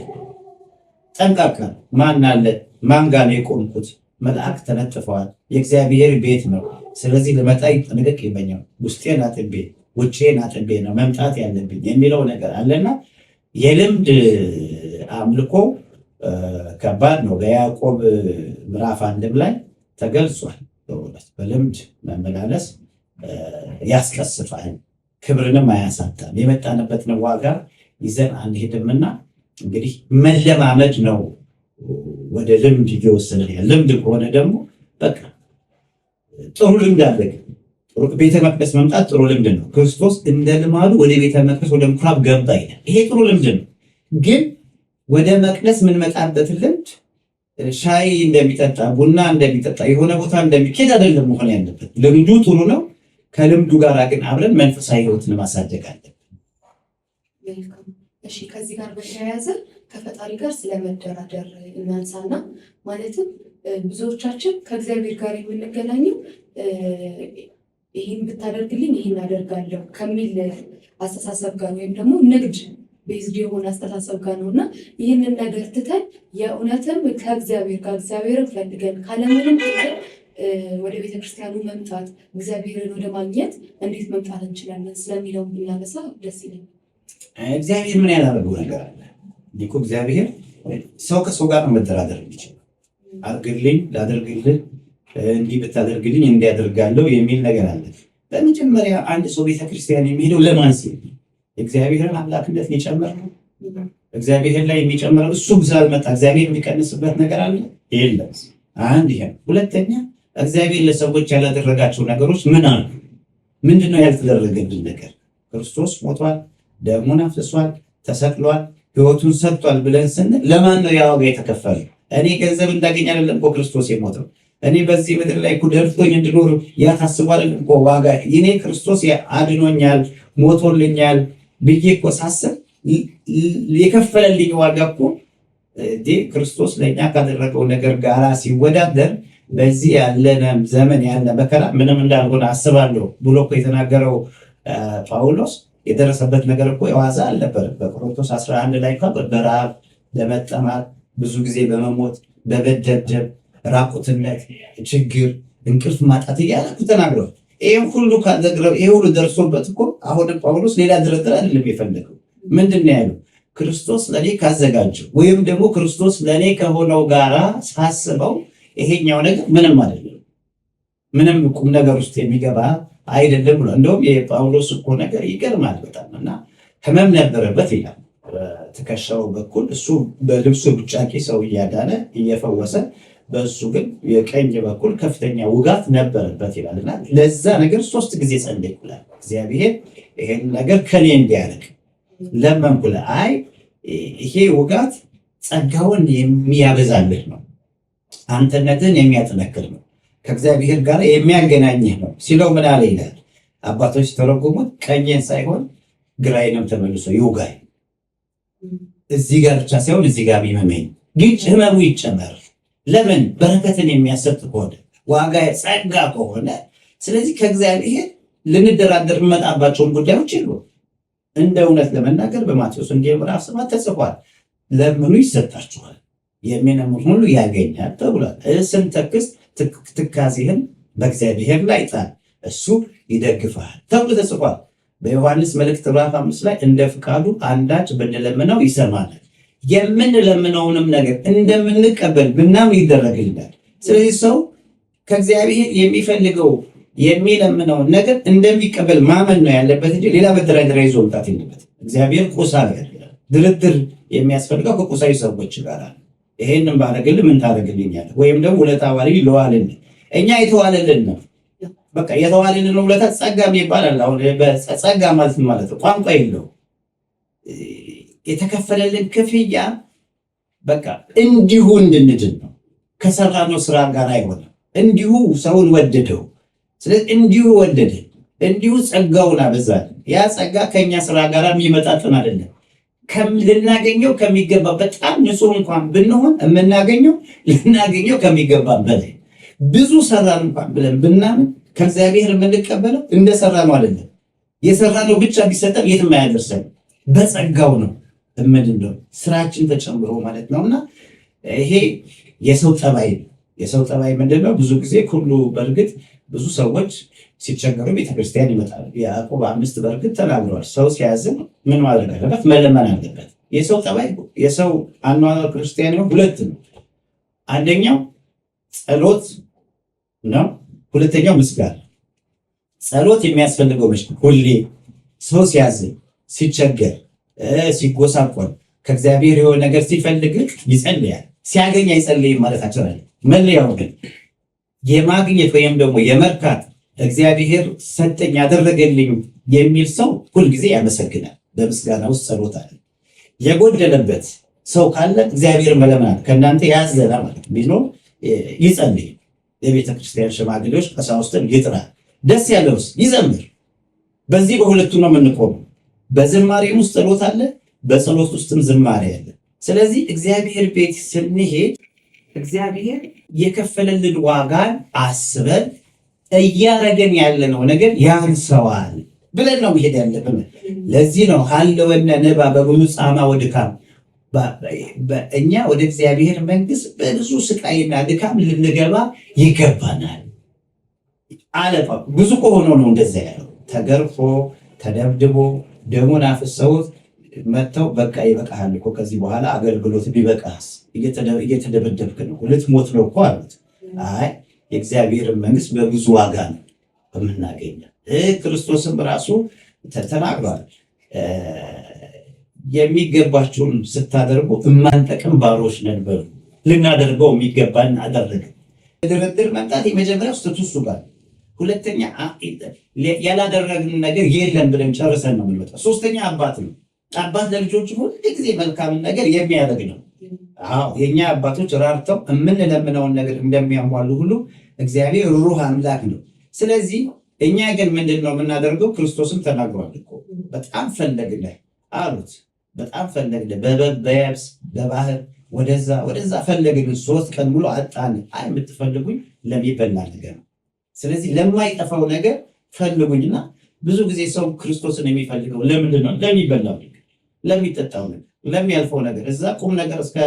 ጠንቃቃ ማን አለ? ማን ጋር ነው የቆምኩት? መላእክት ተነጥፈዋል። የእግዚአብሔር ቤት ነው። ስለዚህ ለመጣ ይጠነቀቅ ይበኛው። ውስጤን አጥቤ ውጪን አጥቤ ነው መምጣት ያለብኝ የሚለው ነገር አለና የልምድ አምልኮ ከባድ ነው። በያዕቆብ ምዕራፍ 1 ላይ ተገልጿል። በልምድ መመላለስ ያስቀስፋል፣ ክብርንም አያሳጣም። የመጣንበትን ዋጋ ይዘን አንሄድምና እንግዲህ መለማመድ ነው ወደ ልምድ እየወሰነ ያለ። ልምድ ከሆነ ደግሞ በቃ ጥሩ ልምድ አለ። ቤተ መቅደስ መምጣት ጥሩ ልምድ ነው። ክርስቶስ እንደ ልማዱ ወደ ቤተ መቅደስ ወደ ምኩራብ ገባ ይላል። ይሄ ጥሩ ልምድ ነው። ግን ወደ መቅደስ የምንመጣበት ልምድ ሻይ እንደሚጠጣ ቡና እንደሚጠጣ የሆነ ቦታ እንደሚኬድ አይደለም መሆን ያለበት። ልምዱ ጥሩ ነው። ከልምዱ ጋር ግን አብረን መንፈሳዊ ሕይወትን ማሳደግ አለብን። እሺ፣ ከዚህ ጋር በተያያዘ ከፈጣሪ ጋር ስለመደራደር እናንሳና ማለትም ብዙዎቻችን ከእግዚአብሔር ጋር የምንገናኘው ይህን ብታደርግልኝ ይህን አደርጋለሁ ከሚል አስተሳሰብ ጋር ወይም ደግሞ ንግድ ቤዝድ የሆነ አስተሳሰብ ጋር ነው እና ይህንን ነገር ትተን የእውነትም ከእግዚአብሔር ጋር እግዚአብሔርን ፈልገን ካለምንም ትተን ወደ ቤተክርስቲያኑ መምጣት እግዚአብሔርን ወደ ማግኘት እንዴት መምጣት እንችላለን ስለሚለው ብናነሳ ደስ ይለኛል። እግዚአብሔር ምን ያላደረገው ነገር አለ? እኮ እግዚአብሔር ሰው ከሰው ጋር ነው መደራደር የሚችል። አድርግልኝ፣ ላደርግልህ፣ እንዲህ ብታደርግልኝ እንዲያደርጋለሁ የሚል ነገር አለ። በመጀመሪያ አንድ ሰው ቤተክርስቲያን የሚሄደው ለማን ሲል? እግዚአብሔርን አምላክነት ሊጨምር ነው። እግዚአብሔር ላይ የሚጨምረው እሱ ስላልመጣ እግዚአብሔር የሚቀንስበት ነገር አለ የለም። አንድ ይሄ። ሁለተኛ እግዚአብሔር ለሰዎች ያላደረጋቸው ነገሮች ምን አሉ? ምንድነው ያልተደረገልን ነገር? ክርስቶስ ሞቷል፣ ደሙን አፍስሷል፣ ተሰቅሏል፣ ሕይወቱን ሰጥቷል ብለን ስንል ለማን ነው ያ ዋጋ የተከፈለው? እኔ ገንዘብ እንዳገኝ አይደለም እኮ ክርስቶስ የሞተው። እኔ በዚህ ምድር ላይ ደርቶኝ እንድኖር ያ ታስቦ አይደለም እኮ ዋጋ። እኔ ክርስቶስ አድኖኛል፣ ሞቶልኛል ብዬ እኮ ሳስብ የከፈለልኝ ዋጋ እኮ ክርስቶስ ለእኛ ካደረገው ነገር ጋራ ሲወዳደር በዚህ ያለንም ዘመን ያለ መከራ ምንም እንዳልሆነ አስባለሁ ብሎ እኮ የተናገረው ጳውሎስ የደረሰበት ነገር እኮ የዋዛ አልነበረም። በቆሮንቶስ 11 ላይ እንኳን በረሃብ ለመጠማት ብዙ ጊዜ በመሞት በመደብደብ ራቁትነት፣ ችግር፣ እንቅልፍ ማጣት እያለ ተናግረዋል። ይህም ሁሉ ካደረገው ይሄ ሁሉ ደርሶበት እኮ አሁንም ጳውሎስ ሌላ ድርድር አይደለም የፈለገው። ምንድን ነው ያለው? ክርስቶስ ለእኔ ካዘጋጀው ወይም ደግሞ ክርስቶስ ለእኔ ከሆነው ጋራ ሳስበው ይሄኛው ነገር ምንም አይደለም፣ ምንም ቁም ነገር ውስጥ የሚገባ አይደለም ብሎ እንደውም የጳውሎስ እኮ ነገር ይገርማል በጣም እና ህመም ነበረበት ይላል በትከሻው በኩል እሱ በልብሱ ብጫቂ ሰው እያዳነ እየፈወሰ በእሱ ግን የቀኝ በኩል ከፍተኛ ውጋት ነበረበት ይላልና ለዛ ነገር 3 ጊዜ ጸለይኩ ይላል። እግዚአብሔር ይሄን ነገር ከኔ እንዲያደርግ ለመንኩለ። አይ ይሄ ውጋት ጸጋውን የሚያበዛልህ ነው፣ አንተነትን የሚያጠነክር ነው፣ ከእግዚአብሔር ጋር የሚያገናኝህ ነው ሲለው ምን አለ ይላል አባቶች ተረጎሙት፣ ቀኝን ሳይሆን ግራዬንም ተመልሶ ይውጋኝ። እዚህ ጋር ብቻ ሳይሆን እዚህ ጋር ቢመመኝ ግን ህመሙ ይጨመር። ለምን? በረከትን የሚያሰጥ ከሆነ ዋጋ ጸጋ ከሆነ ስለዚህ ከእግዚአብሔር ልንደራደር መጣባቸውን ጉዳዮች የሉ። እንደ እውነት ለመናገር በማቴዎስ ወንጌል ምዕራፍ 7 ተጽፏል፣ ለምኑ ይሰጣችኋል፣ የሚለምኑት ሁሉ ያገኛል ተብሏል። ስንተክስ ትካዜህን በእግዚአብሔር ላይ ጣል፣ እሱ ይደግፋል ተብሎ ተጽፏል። በዮሐንስ መልእክት ምዕራፍ 5 ላይ እንደ ፍቃዱ አንዳች ብንለምነው ይሰማናል፣ የምንለምነውንም ነገር እንደምንቀበል ብናምን ይደረግልናል። ስለዚህ ሰው ከእግዚአብሔር የሚፈልገው የሚለምነውን ነገር እንደሚቀበል ማመን ነው ያለበት እንጂ ሌላ መደራደሪያ ይዞ መምጣት የለበት። እግዚአብሔር ቁሳዊ ያደርጋል። ድርድር የሚያስፈልገው ከቁሳዊ ሰዎች ጋር ነው። ይሄንን ባደርግልህ ምን ታደርግልኛለህ? ወይም ደግሞ ውለታ ዋልልኝ ለዋልልኝ እኛ የተዋለልን ነው። በቃ የተዋለልን ውለታ ጸጋ ይባላል። አሁን ጸጋ ማለት ነው ቋንቋ የለው የተከፈለልን ክፍያ በቃ እንዲሁ እንድንድን ነው። ከሰራነው ስራ ጋር አይሆንም። እንዲሁ ሰውን ወደደው። ስለዚህ እንዲሁ ወደደ፣ እንዲሁ ጸጋውን አበዛልን። ያ ጸጋ ከኛ ስራ ጋር የሚመጣጥን አይደለም። ልናገኘው ከሚገባ በጣም ንጹህ እንኳን ብንሆን የምናገኘው ልናገኘው ከሚገባ በላይ ብዙ ሰራን እንኳን ብለን ብናምን ከእግዚአብሔር የምንቀበለው እንደሰራነው አይደለም። የሰራነው ብቻ ቢሰጠን የትም አያደርሰን፣ በጸጋው ነው የምንለው ስራችን ተጨምሮ ማለት ነውና ይሄ የሰው ጠባይ ነው። የሰው ጠባይ ምንድነው? ብዙ ጊዜ ሁሉ በእርግጥ ብዙ ሰዎች ሲቸገሩ ቤተክርስቲያን ይመጣሉ። ያዕቆብ 5 በእርግጥ ተናግረዋል። ሰው ሲያዝን ምን ማድረግ አለበት? መለመን አለበት። የሰው ጠባይ የሰው አኗኗር ክርስቲያን ነው 2 ነው። አንደኛው ጸሎት ነው፣ ሁለተኛው ምስጋና። ጸሎት የሚያስፈልገው መች ሁሌ ሰው ሲያዝን፣ ሲቸገር፣ ሲጎሳቆል ከእግዚአብሔር የሆነ ነገር ሲፈልግ ይጸልያል። ሲያገኝ አይጸልይም ማለታቸው አይደለም። መለያው ግን የማግኘት ወይም ደግሞ የመርካት እግዚአብሔር ሰጠኝ ያደረገልኝ የሚል ሰው ሁልጊዜ ያመሰግናል። በምስጋና ውስጥ ጸሎት አለ። የጎደለበት ሰው ካለ እግዚአብሔር መለመናል። ከእናንተ ያዘለ ማለት ቢኖር ይጸልይ። የቤተ ክርስቲያን ሽማግሌዎች ቀሳውስትን ይጥራል። ደስ ያለውስ ይዘምር። በዚህ በሁለቱ ነው የምንቆመው። በዝማሬም ውስጥ ጸሎት አለ፣ በጸሎት ውስጥም ዝማሬ አለ። ስለዚህ እግዚአብሔር ቤት ስንሄድ እግዚአብሔር የከፈለልን ዋጋን አስበን እያረገን ያለነው ነገር ያንሰዋል ብለን ነው መሄድ ያለብን። ለዚህ ነው ሀለወነ ንባ በብዙ ጻማ ወድካም፣ እኛ ወደ እግዚአብሔር መንግስት በብዙ ስቃይና ድካም ልንገባ ይገባናል አለ። ብዙ ከሆኖ ነው እንደዛ ያለው። ተገርፎ ተደብድቦ ደሙን አፍሰውት መጥተው በቃ ይበቃሃል እኮ ከዚህ በኋላ አገልግሎት ቢበቃስ፣ እየተደበደብክ ነው፣ ልትሞት ነው እኮ አሉት። አይ የእግዚአብሔርን መንግስት በብዙ ዋጋ ነው የምናገኘው። ክርስቶስም ራሱ ተናግሯል። የሚገባቸውን ስታደርጉ እማንጠቅም ባሮች ነን በሉ። ልናደርገው የሚገባን አደረገ። ድርድር መምጣት የመጀመሪያው ስህተቱ እሱ ጋር፣ ሁለተኛ ያላደረግን ነገር የለም ብለን ጨርሰን ነው የምንመጣው። ሶስተኛ አባት ነው። አባት ለልጆቹ ሁሉ ጊዜ መልካምን ነገር የሚያደርግ ነው። አዎ የእኛ አባቶች ራርተው የምንለምነውን ነገር እንደሚያሟሉ ሁሉ እግዚአብሔር ሩህ አምላክ ነው። ስለዚህ እኛ ግን ምንድን ነው የምናደርገው? ክርስቶስም ተናግሯል እኮ በጣም ፈለግነህ አሉት። በጣም ፈለግነህ፣ በየብስ በባህር ወደዛ ፈለግን፣ 3 ቀን ሙሉ አጣን። አይ የምትፈልጉኝ ለሚበላ ነገር ነው። ስለዚህ ለማይጠፋው ነገር ፈልጉኝና ብዙ ጊዜ ሰው ክርስቶስን የሚፈልገው ለምንድን ነው? ለሚበላው ነገር፣ ለሚጠጣው ነገር፣ ለሚያልፈው ነገር። እዛ ቁም ነገር እስከ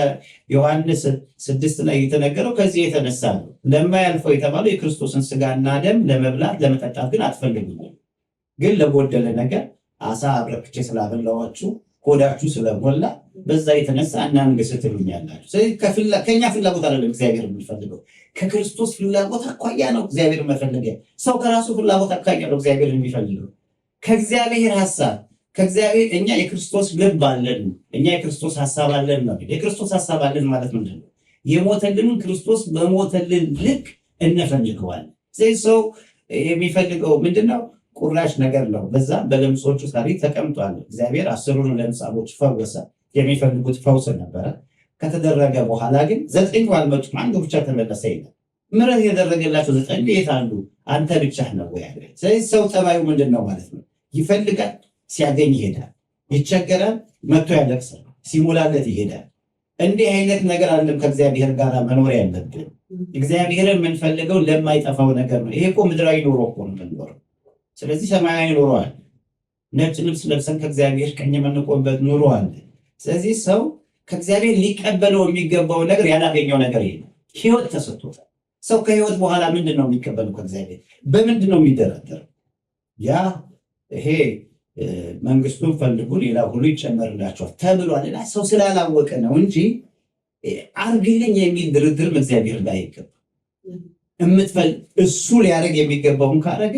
ዮሐንስ 6 ላይ የተነገረው ከዚህ የተነሳ ነው። ለማያልፈው የተባለው የክርስቶስን ስጋና ደም ለመብላት ለመጠጣት ግን አትፈልጉም። ግን ለጎደለ ነገር አሳ አብረክቼ ስላበላኋችሁ ሆዳችሁ ስለሞላ በዛ የተነሳ እናንገስ ትሉኛላችሁ። ስለዚህ ከኛ ፍላጎት አይደለም እግዚአብሔር የሚፈልገው፣ ከክርስቶስ ፍላጎት አኳያ ነው እግዚአብሔር መፈለጊያ። ሰው ከራሱ ፍላጎት አኳያ ነው እግዚአብሔር የሚፈልገው። ከእግዚአብሔር ሐሳብ ከእግዚአብሔር እኛ የክርስቶስ ልብ አለን፣ እኛ የክርስቶስ ሐሳብ አለን ነው። የክርስቶስ ሐሳብ አለን ማለት ምንድን ነው? የሞተልንን ክርስቶስ በሞተልን ልክ እንፈልገዋለን። ስለዚህ ሰው የሚፈልገው ምንድን ነው? ቁራሽ ነገር ነው። በዛ በለምጾቹ ታሪክ ተቀምጧል። እግዚአብሔር 10ሩን ለምጻሞች ፈወሰ። የሚፈልጉት ፈውስ ነበረ። ከተደረገ በኋላ ግን 9ኙ አልመጡም፣ አንዱ ብቻ ተመለሰ ይላል። ምሕረት የደረገላቸው 9 የት አሉ? አንተ ብቻህ ነው ያለ። ስለዚህ ሰው ጠባዩ ምንድን ነው ማለት ነው? ይፈልጋል፣ ሲያገኝ ይሄዳል። ይቸገራል፣ መጥቶ ያለቅሳል፣ ሲሞላለት ይሄዳል። እንዲህ አይነት ነገር አለም ከእግዚአብሔር ጋር መኖር ያለብን። እግዚአብሔርን የምንፈልገው ለማይጠፋው ነገር ነው። ይሄ እኮ ምድራዊ ኑሮ እኮ ነው የምንኖረው። ስለዚህ ሰማያዊ ኑሮ አለ። ነጭ ልብስ ለብሰን ከእግዚአብሔር ቀኝ የምንቆምበት ኑሮ አለ። ስለዚህ ሰው ከእግዚአብሔር ሊቀበለው የሚገባው ነገር ያላገኘው ነገር የለም። ህይወት ተሰጥቶታል። ሰው ከህይወት በኋላ ምንድን ነው የሚቀበለው ከእግዚአብሔር? በምንድን ነው የሚደረደረው? ያ ይሄ መንግስቱን ፈልጉ ሌላ ሁሉ ይጨመርላቸዋል ተብሏልና ሰው ስላላወቀ ነው እንጂ አርግልኝ የሚል ድርድርም እግዚአብሔር ላይ አይገባም። እሱ ሊያደርግ የሚገባውን ካረገ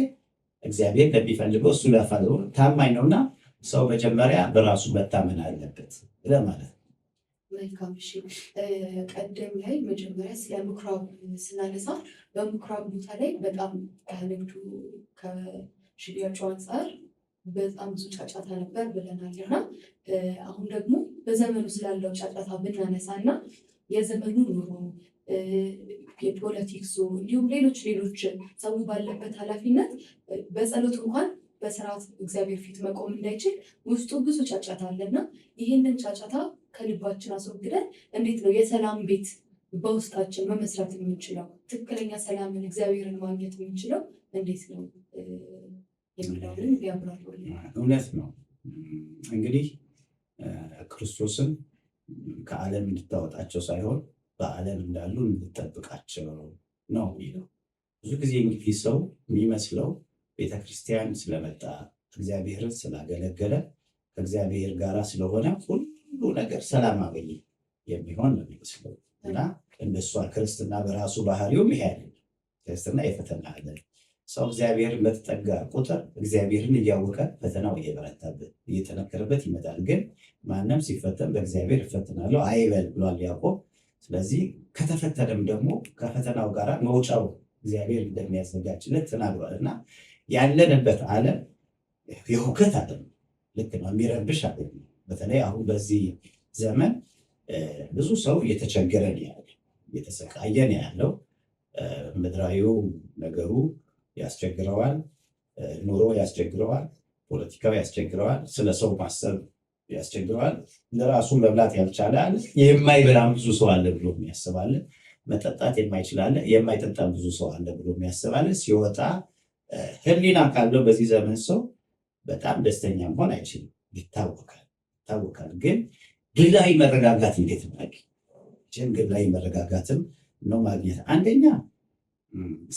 እግዚአብሔር ለሚፈልገው እሱ ላፋለው ታማኝ ነውና ሰው መጀመሪያ በራሱ መታመን አለበት ለማለት ነው። መልካም። እሺ፣ ቀደም ላይ መጀመሪያ ስለ ምኩራብ ስናነሳ በምኩራብ ቦታ ላይ በጣም ከንግዱ ከሽያጩ አንጻር በጣም ብዙ ጫጫታ ነበር ብለናል እና አሁን ደግሞ በዘመኑ ስላለው ጫጫታ ብናነሳ እና የዘመኑ ኑሮ የፖለቲክሱ እንዲሁም ሌሎች ሰው ባለበት ኃላፊነት በጸሎት እንኳን በስርዓት እግዚአብሔር ፊት መቆም እንዳይችል ውስጡ ብዙ ጫጫታ አለና ይህንን ጫጫታ ከልባችን አስወግደን እንዴት ነው የሰላም ቤት በውስጣችን መመስረት የምንችለው? ትክክለኛ ሰላምን እግዚአብሔርን ማግኘት የምንችለው እንዴት ነው የሚለውን ቢያብራሩልን። እውነት ነው። እንግዲህ ክርስቶስን ከዓለም እንድታወጣቸው ሳይሆን በዓለም እንዳሉ እንድጠብቃቸው ነው የሚለው። ብዙ ጊዜ እንግዲህ ሰው የሚመስለው ቤተክርስቲያን ስለመጣ እግዚአብሔርን ስላገለገለ ከእግዚአብሔር ጋር ስለሆነ ሁሉ ነገር ሰላም አገኘ የሚሆን ነው የሚመስለው እና እንደሷ ክርስትና በራሱ ባህሪውም ይሄ አይደለም። ክርስትና የፈተና አለ። ሰው እግዚአብሔርን በተጠጋ ቁጥር እግዚአብሔርን እያወቀ ፈተናው እየበረታበት እየጠነከረበት ይመጣል። ግን ማንም ሲፈተን በእግዚአብሔር እፈትናለሁ አይበል ብሏል ያዕቆብ። ስለዚህ ከተፈተነም ደግሞ ከፈተናው ጋር መውጫው እግዚአብሔር እንደሚያዘጋጅለት ተናግሯል እና ያለንበት ዓለም የሁከት ዓለም ልክ ነው፣ የሚረብሽ ዓለም። በተለይ አሁን በዚህ ዘመን ብዙ ሰው እየተቸገረ ነው ያለው፣ እየተሰቃየ ነው ያለው። ምድራዊው ነገሩ ያስቸግረዋል፣ ኑሮ ያስቸግረዋል፣ ፖለቲካው ያስቸግረዋል፣ ስለ ሰው ማሰብ ያስቸግረዋል። ለራሱ መብላት ያልቻለ አለ፣ የማይበላም ብዙ ሰው አለ ብሎ የሚያስባለ፣ መጠጣት የማይችል አለ፣ የማይጠጣም ብዙ ሰው አለ ብሎ የሚያስባለ። ሲወጣ ህሊና ካለው በዚህ ዘመን ሰው በጣም ደስተኛ መሆን አይችልም፣ ይታወቃል። ግን ግላዊ መረጋጋት እንዴት ማግኘት? ግላዊ መረጋጋትም ነው ማግኘት። አንደኛ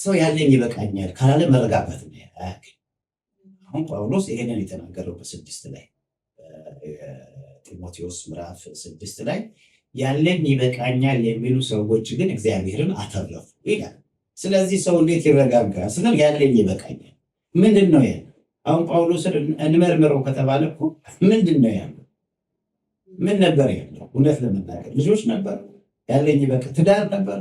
ሰው ያለኝ ይበቃኛል ካላለ መረጋጋት ነው አያውቅም። አሁን ጳውሎስ ይሄንን የተናገረው በ6 ላይ ጢሞቴዎስ ምዕራፍ 6 ላይ ያለኝ ይበቃኛል የሚሉ ሰዎች ግን እግዚአብሔርን አተረፉ ይላል። ስለዚህ ሰው እንዴት ይረጋጋል ስንል ያለኝ ይበቃኛል ምንድን ነው ያለው? አሁን ጳውሎስን እንመርምረው ከተባለ እኮ ምንድን ነው ያለው? ምን ነበር ያለው? እውነት ለመናገር ልጆች ነበሩ፣ ያለኝ በቃ ትዳር ነበሩ፣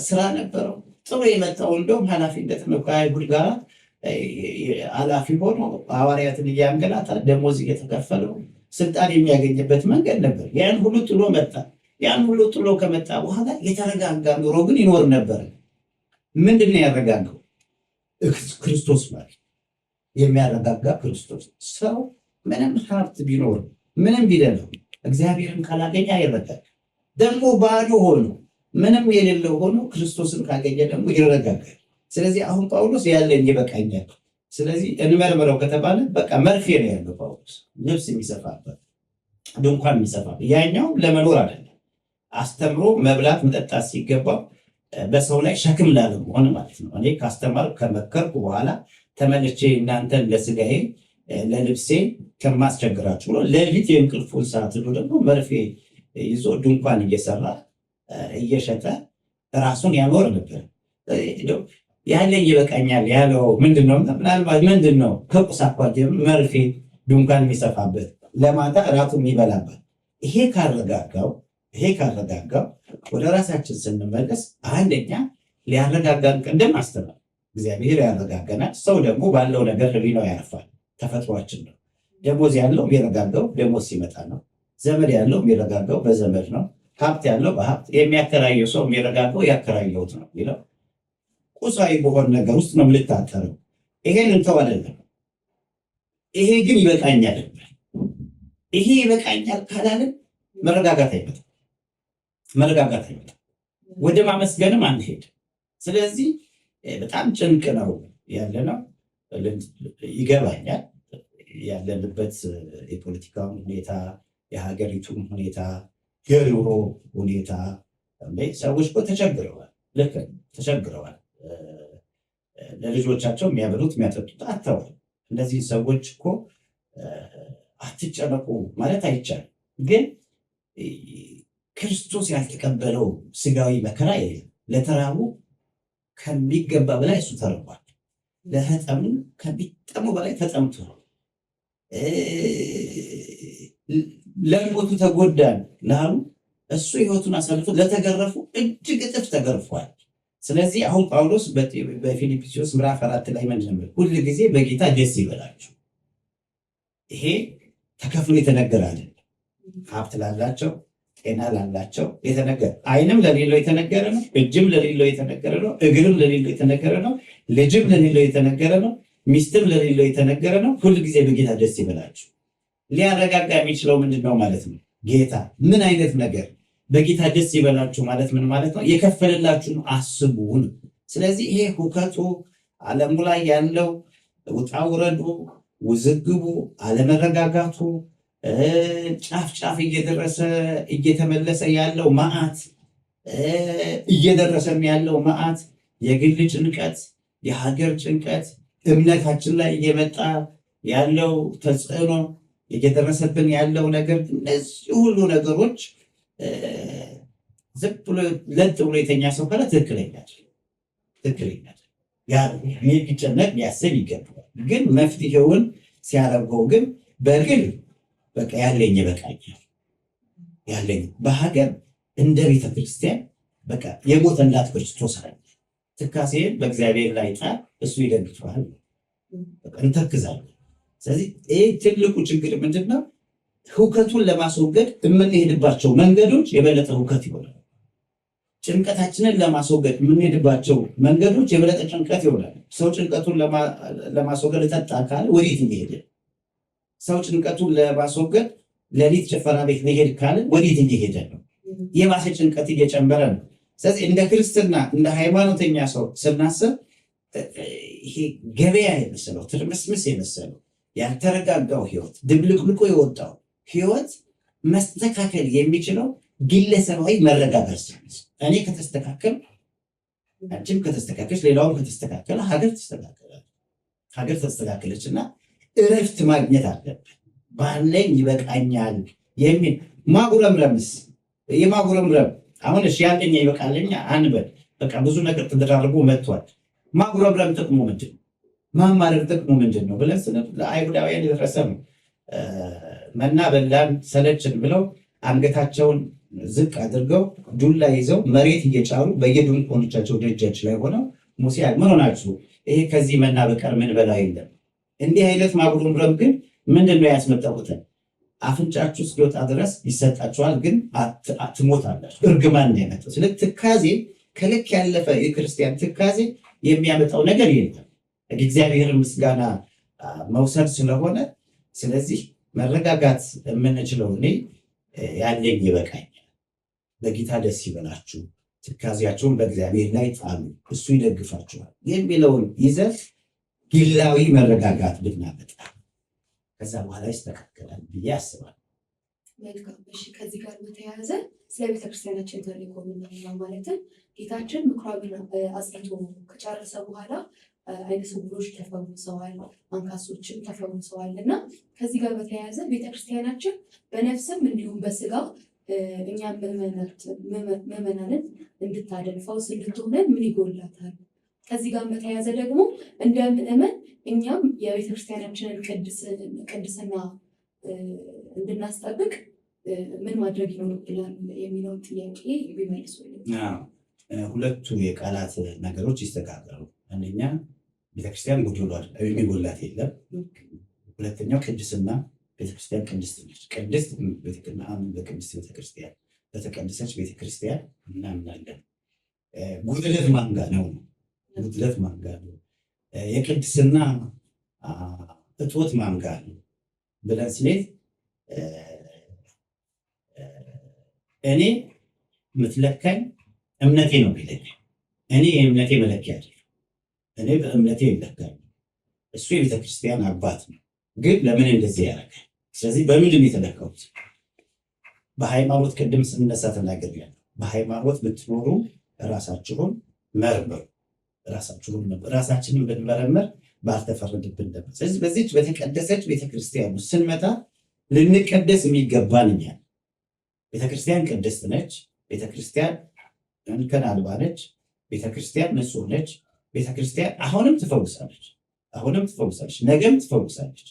ስራ ነበረው። ጥሩ የመጣው እንደውም ኃላፊነት ነው። ከአይሁድ ጋር ኃላፊ ሆኖ ሐዋርያትን እያንገላታ ደሞዝ እየተከፈለው ስልጣን የሚያገኝበት መንገድ ነበር። ያን ሁሉ ጥሎ መጣ። ያን ሁሉ ጥሎ ከመጣ በኋላ የተረጋጋ ኑሮ ግን ይኖር ነበር። ምንድን ነው ያረጋጋው? ክርስቶስ ማለት የሚያረጋጋ ክርስቶስ። ሰው ምንም ሀብት ቢኖር ምንም ቢደለው እግዚአብሔርን ካላገኘ አይረጋጋም። ደግሞ ባዶ ሆኖ ምንም የሌለው ሆኖ ክርስቶስን ካገኘ ደግሞ ይረጋጋል። ስለዚህ አሁን ጳውሎስ ያለኝ ይበቃኛል፣ ስለዚህ እንመርምረው ከተባለ በቃ መርፌ ነው ያለው ጳውሎስ፣ ልብስ የሚሰፋበት ድንኳን የሚሰፋበት። ያኛው ለመኖር አይደለም፣ አስተምሮ መብላት መጠጣት ሲገባው በሰው ላይ ሸክም ላለመሆን ማለት ነው። እኔ ካስተማርኩ ከመከርኩ በኋላ ተመልቼ እናንተን ለስጋዬ ለልብሴ ከማስቸግራችሁ ብሎ ሌሊት የእንቅልፉን ሰዓት ብሎ ደግሞ መርፌ ይዞ ድንኳን እየሰራ እየሸጠ ራሱን ያኖር ነበር። ያለኝ ይበቃኛል ያለው ምንድነው? ምናልባት ምንድነው ከቁስ አኳያ መርፌ ድንኳን የሚሰፋበት ለማታ እራቱ የሚበላበት። ይሄ ካረጋጋው ወደ ራሳችን ስንመለስ አንደኛ ሊያረጋጋን ቅድም አስተማር እግዚአብሔር ያረጋጋናል። ሰው ደግሞ ባለው ነገር ህሊናው ያርፋል። ተፈጥሯችን ነው። ደሞዝ ያለው የሚረጋጋው ደሞዝ ሲመጣ ነው። ዘመድ ያለው የሚረጋጋው በዘመድ ነው። ሀብት ያለው በሀብት፣ የሚያከራየው ሰው የሚረጋጋው ያከራየውት ነው ይለው። ቁሳዊ በሆነ ነገር ውስጥ ነው ልታጠረው። ይሄን እንተው አይደለም። ይሄ ግን ይበቃኛል። ይሄ ይበቃኛል ካላልን መረጋጋት አይመጣም። ወደ ማመስገንም አንሄድ። ስለዚህ በጣም ጭንቅ ነው ያለ ነው። ይገባኛል ያለንበት የፖለቲካውን ሁኔታ፣ የሀገሪቱን ሁኔታ፣ የኑሮ ሁኔታ። ሰዎች እኮ ተቸግረዋል። ልክ ተቸግረዋል። ለልጆቻቸው የሚያበሉት የሚያጠጡት አጥተዋል። እነዚህ ሰዎች እኮ አትጨነቁ ማለት አይቻልም። ግን ክርስቶስ ያልተቀበለው ስጋዊ መከራ የለም። ለተራቡ ከሚገባ በላይ እሱ ተርቧል። ለተጠሙ ከሚጠሙ በላይ ተጠምቶ፣ ለሞቱ ተጎዳን ላሉ እሱ ሕይወቱን አሳልፎ ለተገረፉ እጅግ እጥፍ ተገርፏል። ስለዚህ አሁን ጳውሎስ በፊልጵስዩስ ምዕራፍ 4 ላይ ምንድነው? ሁል ጊዜ በጌታ ደስ ይበላችሁ። ይሄ ተከፍሎ የተነገረ አይደለም። ሀብት ላላቸው፣ ጤና ላላቸው የተነገረ፣ ዓይንም ለሌለው የተነገረ ነው። እጅም ለሌለው የተነገረ ነው። እግርም ለሌለው የተነገረ ነው። ልጅም ለሌለው የተነገረ ነው። ሚስትም ለሌለው የተነገረ ነው። ሁል ጊዜ በጌታ ደስ ይበላችሁ። ሊያረጋጋ የሚችለው ምንድነው ማለት ነው? ጌታ ምን አይነት ነገር በጌታ ደስ ይበላችሁ ማለት ምን ማለት ነው? የከፈለላችሁን አስቡን። ስለዚህ ይሄ ሁከቱ፣ ዓለሙ ላይ ያለው ውጣ ውረዱ፣ ውዝግቡ፣ አለመረጋጋቱ፣ ጫፍ ጫፍ እየደረሰ እየተመለሰ ያለው መዓት፣ እየደረሰም ያለው መዓት፣ የግል ጭንቀት፣ የሀገር ጭንቀት፣ እምነታችን ላይ እየመጣ ያለው ተጽዕኖ፣ እየደረሰብን ያለው ነገር፣ እነዚህ ሁሉ ነገሮች ዝም ብሎ ለጥ ብሎ የተኛ ሰው ካለ ትክክለኛ ቢጨነቅ ሊያስብ ይገባል። ግን መፍትሄውን ሲያደርገው ግን በግል በቃ ያለኝ ይበቃኛል ያለኝ በሀገር እንደ ቤተክርስቲያን በቃ የሞተላት ክርስቶስ አለ። ትካሴን በእግዚአብሔር ላይ ጣል፣ እሱ ይደግፈዋል። እንተክዛለን። ስለዚህ ይህ ትልቁ ችግር ምንድነው? ሁከቱን ለማስወገድ የምንሄድባቸው መንገዶች የበለጠ ሁከት ይሆናል። ጭንቀታችንን ለማስወገድ የምንሄድባቸው መንገዶች የበለጠ ጭንቀት ይሆናል። ሰው ጭንቀቱን ለማስወገድ ጠጣ ካለ ወዴት ይሄድ? ሰው ጭንቀቱን ለማስወገድ ሌሊት ጭፈራ ቤት ሊሄድ ካለ ወዴት እየሄደ ነው? የባሰ ጭንቀት እየጨመረ ነው። ስለዚህ እንደ ክርስትና እንደ ሃይማኖተኛ ሰው ስናስብ ይሄ ገበያ የመሰለው ትርምስምስ የመሰለው ያልተረጋጋው ህይወት፣ ድብልቅልቆ የወጣው ህይወት መስተካከል የሚችለው ግለሰባዊ መረጋጋት ሲሆን፣ እኔ ከተስተካከል፣ አንቺም ከተስተካከለች፣ ሌላውም ከተስተካከለ ሀገር ትስተካከላለች። ሀገር ተስተካከለች እና እረፍት ማግኘት አለብን። ባለኝ ይበቃኛል የሚል ማጉረምረምስ የማጉረምረም አሁን እሺ ያለኝ ይበቃለኝ አንበል። በቃ ብዙ ነገር ተደራርቦ መጥቷል። ማጉረምረም ጥቅሙ ምንድን ነው? ማማረር ጥቅሙ ምንድን ነው ብለን ስለ አይሁዳውያን የደረሰ ነው። መና በላን ሰለችን ብለው አንገታቸውን ዝቅ አድርገው ዱላ ይዘው መሬት እየጫሩ በየድንኳኖቻቸው ደጃች ላይ ሆነው ሙሴ ምን ሆናችሁ? ይሄ ከዚህ መና በቀር ምን በላ የለም። እንዲህ አይነት ማጉረምረም ግን ምንድን ነው ያስመጣሁትን? አፍንጫችሁ እስኪወጣ ድረስ ይሰጣችኋል፣ ግን ትሞታላችሁ። እርግማን ነው የመጣው። ስለዚህ ትካዜ፣ ከልክ ያለፈ የክርስቲያን ትካዜ የሚያመጣው ነገር የለም። እግዚአብሔርን ምስጋና መውሰድ ስለሆነ፣ ስለዚህ መረጋጋት የምንችለው እኔ ያለኝ ይበቃኛል፣ በጌታ ደስ ይበላችሁ፣ ትካዜያችሁን በእግዚአብሔር ላይ ጣሉ፣ እሱ ይደግፋችኋል የሚለውን ይዘት ግላዊ መረጋጋት ብናመጣ ከዛ በኋላ ይስተካከላል ብዬ አስባለሁ። መልካም። እሺ፣ ከዚህ ጋር በተያያዘ ስለ ቤተክርስቲያናችን ተልእኮ የምናየው ማለትም ጌታችን ምኩራብን አጽድቶ ከጨረሰ በኋላ ዓይነ ስውሮች ተፈውሰዋል፣ አንካሶችም ተፈውሰዋል እና ከዚህ ጋር በተያያዘ ቤተክርስቲያናችን በነፍስም እንዲሁም በስጋ እኛም ምዕመናንን እንድታደን ፈውስ እንድትሆነን ምን ይጎላታል? ከዚህ ጋር በተያያዘ ደግሞ እንደ ምዕመን እኛም የቤተክርስቲያናችንን ቅድስና እንድናስጠብቅ ምን ማድረግ ይኖርብናል የሚለውን ጥያቄ ቢመልሱልን። ሁለቱ የቃላት ነገሮች ይስተካከሉ። አንደኛ ቤተክርስቲያን የሚጎላት የለም። ሁለተኛው ቅድስና፣ ቤተክርስቲያን ቅድስት ነች። ቅድስት በቅድስት ቤተክርስቲያን በተቀደሰች ቤተክርስቲያን እናምናለን። ጉድለት ማንጋ ነው? ጉድለት ማንጋ ነው? የቅድስና እጦት ማንጋ ነው ብለን ስሌት እኔ የምትለካኝ እምነቴ ነው ቢለኝ፣ እኔ የእምነቴ መለኪያ አይደለም። እኔ በእምነቴ ይለካኝ፣ እሱ የቤተክርስቲያን አባት ነው። ግን ለምን እንደዚህ ያደርጋል? ስለዚህ በምንድን የተለካሁት? በሃይማኖት ቅድም ስንነሳ ተናግሬያለሁ። በሃይማኖት ብትኖሩ ራሳችሁን መርምሩ። ራሳችንን ብንመረመር ባልተፈረድብን ነበር። ስለዚህ በዚች በተቀደሰች ቤተክርስቲያን ውስጥ ስንመጣ ልንቀደስ የሚገባን እኛ። ቤተክርስቲያን ቅድስት ነች። ቤተክርስቲያን እንከን አልባ ነች። ቤተክርስቲያን ንጹህ ነች። ቤተክርስቲያን አሁንም ትፈውሳለች፣ ነገም ትፈውሳለች።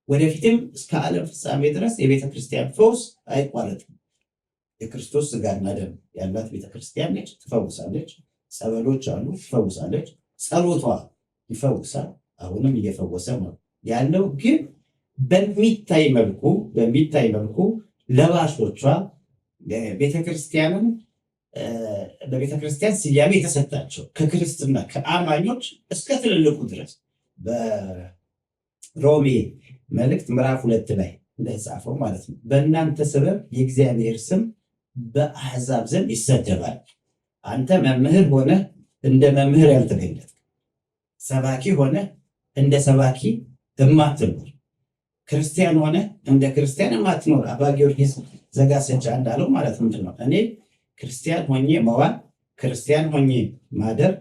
ወደፊትም እስከ ዓለም ፍጻሜ ድረስ የቤተክርስቲያን ፈውስ አይቋረጥም። የክርስቶስ ስጋና ደም ያላት ቤተክርስቲያን ነች፣ ትፈውሳለች። ጸበሎች አሉ፣ ትፈውሳለች። ጸሎቷ ይፈውሳል፣ አሁንም እየፈወሰ ነው ያለው። ግን በሚታይ መልኩ ለባሾቿ ቤተክርስቲያንን በቤተክርስቲያን ስያሜ የተሰጣቸው ከክርስትና ከአማኞች እስከ ትልልቁ ድረስ በሮሜ መልእክት ምዕራፍ 2 ላይ እንደተጻፈው ማለት ነው። በእናንተ ሰበብ የእግዚአብሔር ስም በአሕዛብ ዘንድ ይሰደባል። አንተ መምህር ሆነ እንደ መምህር ያልተገለጥክ፣ ሰባኪ ሆነ እንደ ሰባኪ እማትኖር፣ ክርስቲያን ሆነ እንደ ክርስቲያን እማትኖር አባ ጊዮርጊስ ዘጋስጫ እንዳለው ማለት ምንድን ነው? እኔ ክርስቲያን ሆኜ መዋል፣ ክርስቲያን ሆኜ ማደር፣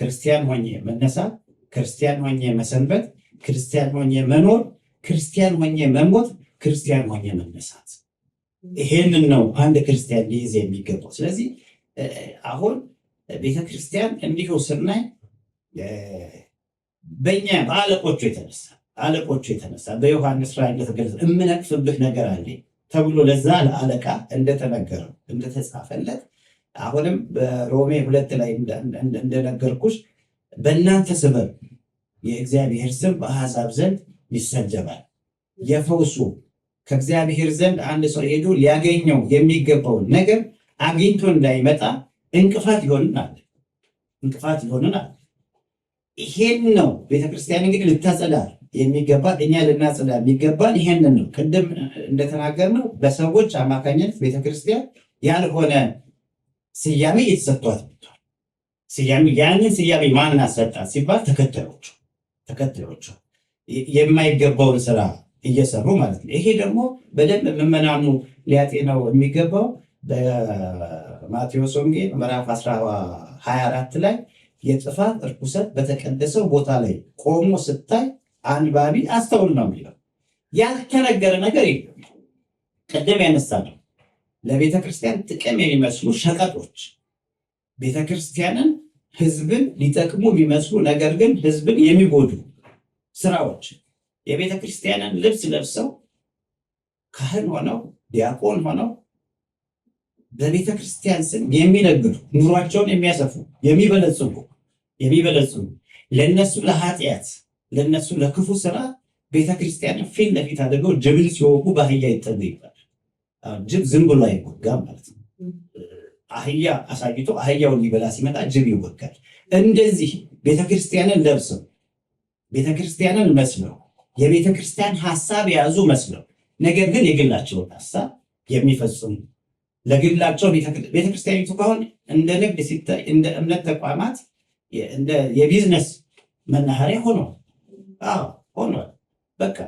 ክርስቲያን ሆኜ መነሳት፣ ክርስቲያን ሆኜ መሰንበት፣ ክርስቲያን ሆኜ መኖር፣ ክርስቲያን ሆኜ መሞት፣ ክርስቲያን ሆኜ መነሳት። ይሄንን ነው አንድ ክርስቲያን ሊይዝ የሚገባው። ስለዚህ አሁን ቤተክርስቲያን እንዲሁ ስናይ በእኛ በአለቆቹ የተነሳ በዮሐንስ ራዕይ እንደተገለጸ እምነቅፍብህ ነገር አለ ተብሎ ለዛ ለአለቃ እንደተነገረው እንደተጻፈለት፣ አሁንም በሮሜ 2 ላይ እንደነገርኩሽ በእናንተ ሰበብ የእግዚአብሔር ስም በአሕዛብ ዘንድ ይሰደባል። የፈውሱ ከእግዚአብሔር ዘንድ አንድ ሰው ሄዶ ሊያገኘው የሚገባውን ነገር አግኝቶ እንዳይመጣ እንቅፋት ይሆንናል። ይሄን ነው ቤተክርስቲያን እንግዲህ ልታጸዳ የሚገባን እኛ ልናጽዳ የሚገባን ይሄንን ነው። ቅድም እንደተናገርነው በሰዎች አማካኝነት ቤተክርስቲያን ያልሆነ ስያሜ የተሰጥቷት ስያሜ ያንን ስያሜ ማን አሰጣት ሲባል ተከታዮቹ የማይገባውን ስራ እየሰሩ ማለት ነው። ይሄ ደግሞ በደንብ ምዕመናኑ ሊያጤነው የሚገባው በማቴዎስ ወንጌል ምዕራፍ 24 ላይ የጥፋት እርኩሰት በተቀደሰው ቦታ ላይ ቆሞ ስታይ አንባቢ አስተውል ነው የሚለው። ያልተነገረ ነገር የለም። ቅድም ያነሳነው ለቤተ ክርስቲያን ጥቅም የሚመስሉ ሸቀጦች፣ ቤተ ክርስቲያንን ህዝብን ሊጠቅሙ የሚመስሉ ነገር ግን ህዝብን የሚጎዱ ስራዎች የቤተ ክርስቲያንን ልብስ ለብሰው ካህን ሆነው ዲያቆን ሆነው በቤተ ክርስቲያን ስም የሚነግዱ ኑሯቸውን የሚያሰፉ የሚበለጽጉ ለነሱ ለኃጢአት ለነሱ ለክፉ ስራ ቤተ ክርስቲያንን ፊት ለፊት አድርገው ጅብል ሲወጉ በአህያ ይጠሉ ይባላል። ጅብ ዝም ብሎ አይወጋም ማለት ነው። አህያ አሳይቶ አህያውን ሊበላ ሲመጣ ጅብ ይወጋል። እንደዚህ ቤተ ክርስቲያንን ለብሰው ቤተ ክርስቲያንን መስለው የቤተ ክርስቲያን ሐሳብ የያዙ መስለው ነገር ግን የግላቸውን ሐሳብ የሚፈጽሙ ለግላቸው ቤተክርስቲያኒቱ ከሆነ እንደ ንግድ ሲታይ እንደ እምነት ተቋማት እንደ የቢዝነስ መናኸሪያ ሆኗል። በቃ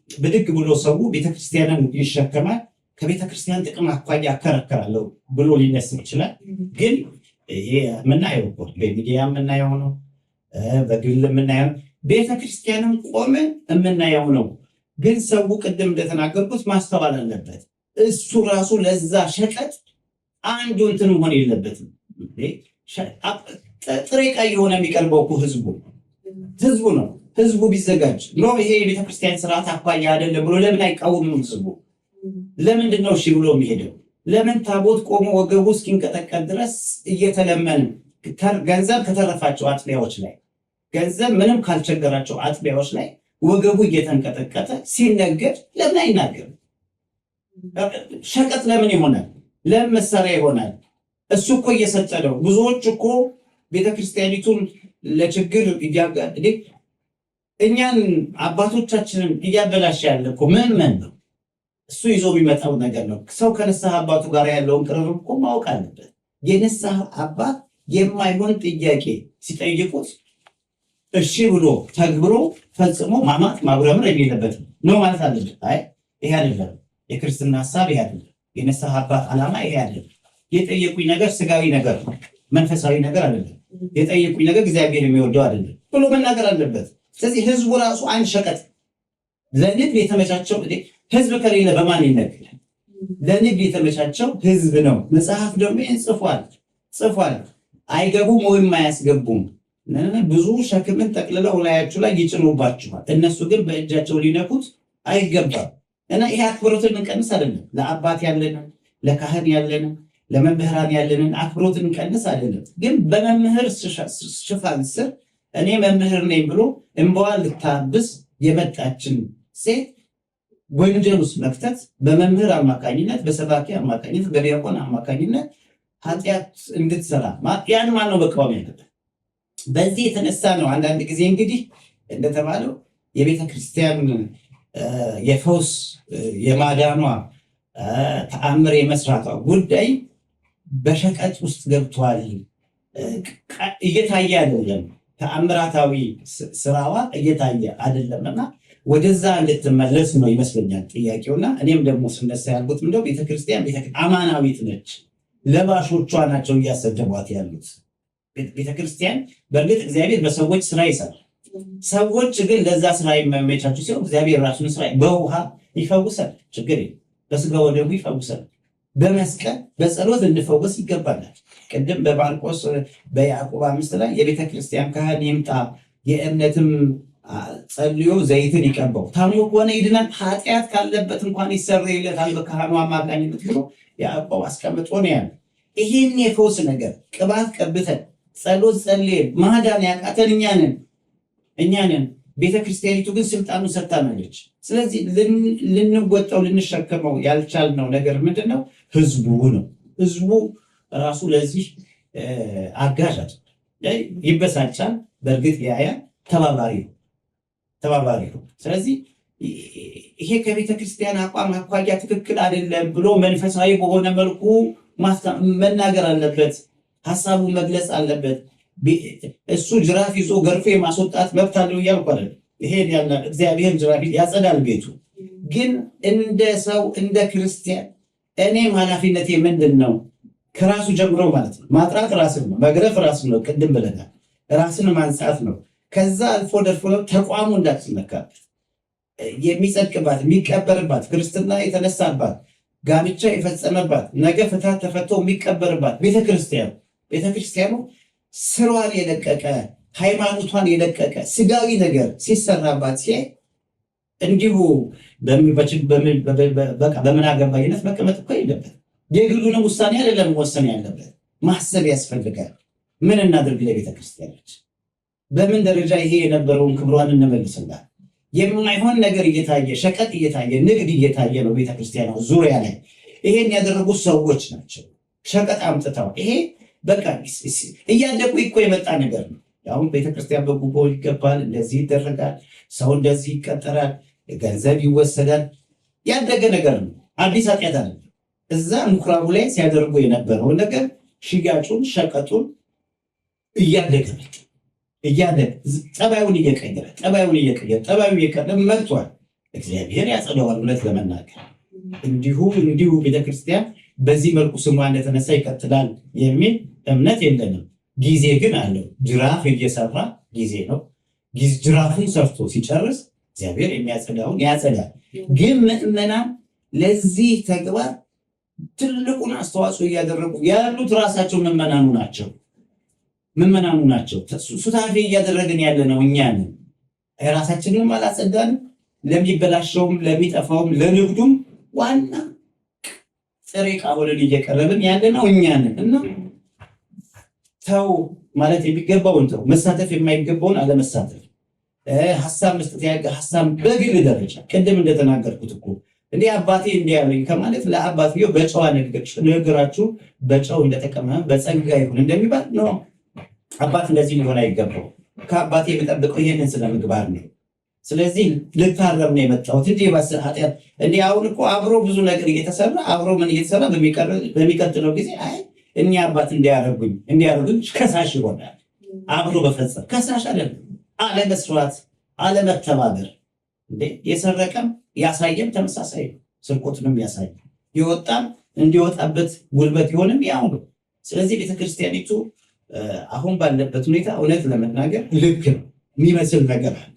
ብድግ ብሎ ሰው ቤተክርስቲያንን ይሸከማል። ከቤተክርስቲያን ጥቅም አኳያ አከራከራለሁ ብሎ ሊነሳ ይችላል። ግን ይሄ የምናየው እኮ በሚዲያ የምናየው ነው፣ በግል የምናየው ቤተክርስቲያንን ቆመን የምናየው ነው። ግን ሰው ቅድም እንደተናገርኩት ማስተዋል አለበት። እሱ ራሱ ለዛ ሸቀጥ አንዱ እንትን መሆን የለበትም። ጥሬ ዕቃ የሆነ የሚቀርበው እኮ ህዝቡ ነው። ህዝቡ ቢዘጋጅ ነው ይሄ የቤተክርስቲያን ስርዓት አኳያ አይደለም ብሎ ለምን አይቃወምም? ህዝቡ ለምንድን ነው እሺ ብሎ የሚሄደው? ለምን ታቦት ቆሞ ወገቡ እስኪንቀጠቀጥ ድረስ እየተለመን ገንዘብ ከተረፋቸው አጥቢያዎች ላይ ገንዘብ ምንም ካልቸገራቸው አጥቢያዎች ላይ ወገቡ እየተንቀጠቀጠ ሲነገድ ለምን አይናገርም? ሸቀጥ ለምን ይሆናል? ለምን መሳሪያ ይሆናል? እሱ እኮ እየሰጠ ነው። ብዙዎች እኮ ቤተክርስቲያኒቱን ለችግር እያጋደ እኛን አባቶቻችንን እያበላሽ ያለ እኮ ምን ነው? እሱ ይዞ የሚመጣው ነገር ነው። ሰው ከንስሐ አባቱ ጋር ያለውን ቅርርብ እኮ ማወቅ አለበት። የንስሐ አባት የማይሆን ጥያቄ ሲጠይቁት እሺ ብሎ ተግብሮ ፈጽሞ ማማት ማጉረምር የሌለበትም ነው ማለት አለበት። አይ ይሄ አይደለም የክርስትና ሐሳብ፣ ይሄ አይደለም የንስሐ አባት ዓላማ፣ ይሄ አይደለም የጠየቁኝ ነገር ስጋዊ ነገር ነው፣ መንፈሳዊ ነገር አይደለም፣ የጠየቁኝ ነገር እግዚአብሔር የሚወደው አይደለም ብሎ መናገር አለበት። ስለዚህ ህዝቡ ራሱ አንድ ሸቀጥ ለንግድ የተመቻቸው ህዝብ ከሌለ በማን ይነግዳል? ለንግድ የተመቻቸው ህዝብ ነው። መጽሐፍ ደግሞ ይህን ጽፏል። አይገቡም ወይም አያስገቡም፣ ብዙ ሸክምን ጠቅልለው ላያችሁ ላይ ይጭኑባችኋል፣ እነሱ ግን በእጃቸው ሊነኩት አይገባም። እና ይሄ አክብሮትን እንቀንስ አይደለም። ለአባት ያለንን፣ ለካህን ያለንን፣ ለመምህራን ያለንን አክብሮትን እንቀንስ አይደለም። ግን በመምህር ሽፋን ስር እኔ መምህር ነኝ ብሎ እንባዋን ልታብስ የመጣችን ሴት ወንጀል ውስጥ መክተት በመምህር አማካኝነት፣ በሰባኪ አማካኝነት፣ በዲያቆን አማካኝነት ኃጢአት እንድትሰራ ያን ማን ነው መቃወም ያለበት? በዚህ የተነሳ ነው አንዳንድ ጊዜ እንግዲህ እንደተባለው የቤተ ክርስቲያን የፈውስ የማዳኗ ተአምር የመስራቷ ጉዳይ በሸቀጥ ውስጥ ገብቷል። እየታየ አይደለም፣ ተአምራታዊ ስራዋ እየታየ አይደለምና ወደዛ እንድትመለስ ነው ይመስለኛል ጥያቄውና እኔም ደግሞ ስነሳ ያልኩት እንደው ቤተክርስቲያን አማናዊት ነች፣ ለባሾቿ ናቸው እያሰደቧት ያሉት። ቤተክርስቲያን በእርግጥ እግዚአብሔር በሰዎች ስራ ይሰራል። ሰዎች ግን ለዛ ስራ የማይመቻቸው ሲሆን እግዚአብሔር ራሱን ስራ በውሃ ይፈውሳል፣ ችግር የለም። በስጋ ወደሙ ይፈውሳል። በመስቀል በጸሎት እንፈወስ ይገባናል። ቅድም በማርቆስ በያዕቆብ 5 ላይ የቤተክርስቲያን ካህን ይምጣ የእምነትም ጸልዮ ዘይትን ይቀባው፣ ታሞ ከሆነ ይድናል፣ ኃጢአት ካለበት እንኳን ይሰረይለታል በካህኑ አማካኝነት ብሎ ያዕቆብ አስቀምጦ ነው ያለ። ይህን የፈውስ ነገር ቅባት ቀብተን ጸሎት ጸልየን ማዳን ያቃተን እኛ ነን። ቤተክርስቲያኒቱ ግን ስልጣኑ ሰጥታናለች። ስለዚህ ልንወጣው ልንሸከመው ያልቻልነው ነገር ምንድን ነው? ህዝቡ ነው። ህዝቡ ራሱ ለዚህ አጋዥ ይበሳጫል። በእርግጥ ያያል፣ ተባባሪ ነው። ተባባሪ ነው። ስለዚህ ይሄ ከቤተ ክርስቲያን አቋም አኳያ ትክክል አይደለም ብሎ መንፈሳዊ በሆነ መልኩ መናገር አለበት፣ ሀሳቡን መግለጽ አለበት። እሱ ጅራፍ ይዞ ገርፎ የማስወጣት መብት አለው እያልኩ አይደለም። ይሄን ያለ እግዚአብሔር ጅራፍ ያጸዳል ቤቱ። ግን እንደ ሰው እንደ ክርስቲያን እኔም ኃላፊነቴ ምንድን ነው? ከራሱ ጀምሮ ማለት ነው። ማጥራት ራስን ነው፣ መግረፍ ራስን ነው። ቅድም ብለናል፣ ራስን ማንጻት ነው። ከዛ አልፎ ደርፎ ተቋሙ እንዳትነካበት የሚጸድቅባት የሚቀበርባት ክርስትና የተነሳባት ጋብቻ የፈጸመባት ነገ ፍትሐት ተፈቶ የሚቀበርባት ቤተክርስቲያኑ ስሯን የለቀቀ ሃይማኖቷን የለቀቀ ስጋዊ ነገር ሲሰራባት ሲያይ እንዲሁ በምን አገባኝነት መቀመጥ እኮ የለበት። የግሉንም ውሳኔ አይደለም መወሰን ያለበት፣ ማሰብ ያስፈልጋል። ምን እናድርግ ለቤተክርስቲያኖች? በምን ደረጃ ይሄ የነበረውን ክብሯን እንመልስላት? የማይሆን ነገር እየታየ ሸቀጥ እየታየ ንግድ እየታየ ነው ቤተክርስቲያኗ ዙሪያ ላይ። ይሄን ያደረጉት ሰዎች ናቸው ሸቀጥ አምጥተው። ይሄ በቃ እያደጉ እኮ የመጣ ነገር ነው። አሁን ቤተክርስቲያን በጉቦ ይገባል፣ እንደዚህ ይደረጋል፣ ሰው እንደዚህ ይቀጠራል፣ ገንዘብ ይወሰዳል። ያደገ ነገር ነው፣ አዲስ ኃጢአት አለ። እዛ ምኩራቡ ላይ ሲያደርጉ የነበረውን ነገር ሽያጩን ሸቀጡን እያደገ መጣ። ጠባዩን እየቀየረ ጠባዩ እየቀየረ መጥቷል። እግዚአብሔር ያጸደዋል። እውነት ለመናገር እንዲሁ ቤተክርስቲያን በዚህ መልኩ ስሟ እንደተነሳ ይቀጥላል የሚል እምነት የለንም። ጊዜ ግን አለው። ጅራፍ እየሰራ ጊዜ ነው። ጅራፉን ሰርቶ ሲጨርስ እግዚአብሔር የሚያጸዳውን ያጸዳል። ግን ምዕመናን ለዚህ ተግባር ትልቁን አስተዋጽኦ እያደረጉ ያሉት ራሳቸው ምዕመናኑ ናቸው። ሱታፌ እያደረግን ያለ ነው እኛ ነን። ራሳችንንም አላጸዳንም። ለሚበላሸውም ለሚጠፋውም ለንግዱም ዋና ጥሬ ዕቃ ሆነን እየቀረብን ያለ ነው እኛ ነን። እና ተው ማለት የሚገባውን ተው፣ መሳተፍ የማይገባውን አለመሳተፍ፣ ሀሳብ መስጠት ሀሳብ በግል ደረጃ ቅድም እንደተናገርኩት እኮ እንዲህ አባቴ እንዲያለኝ ከማለት ለአባትየው በጨዋ ንግግራችሁ በጨው እንደተቀመመ በጸጋ ይሁን እንደሚባል ነው። አባት እንደዚህ ሊሆን አይገባው። ከአባቴ የምጠብቀው ይህንን ስለ ምግባር ነው። ስለዚህ ልታረም ነው የመጣሁት እንጂ ኃጢአት እንዲህ አሁን እኮ አብሮ ብዙ ነገር እየተሰራ አብሮ ምን እየተሰራ በሚቀጥለው ጊዜ አይ እኛ አባት እንዲያደርጉኝ ከሳሽ ይሆናል። አብሮ በፈጸም ከሳሽ አይደለም። አለመስዋዕት፣ አለመተባበር የሰረቀም ያሳየም ተመሳሳይ ነው። ስርቆትንም ያሳየ የወጣም እንዲወጣበት ጉልበት ይሆንም ያው ነው። ስለዚህ ቤተክርስቲያኒቱ አሁን ባለበት ሁኔታ እውነት ለመናገር ልክ ነው የሚመስል ነገር አለ።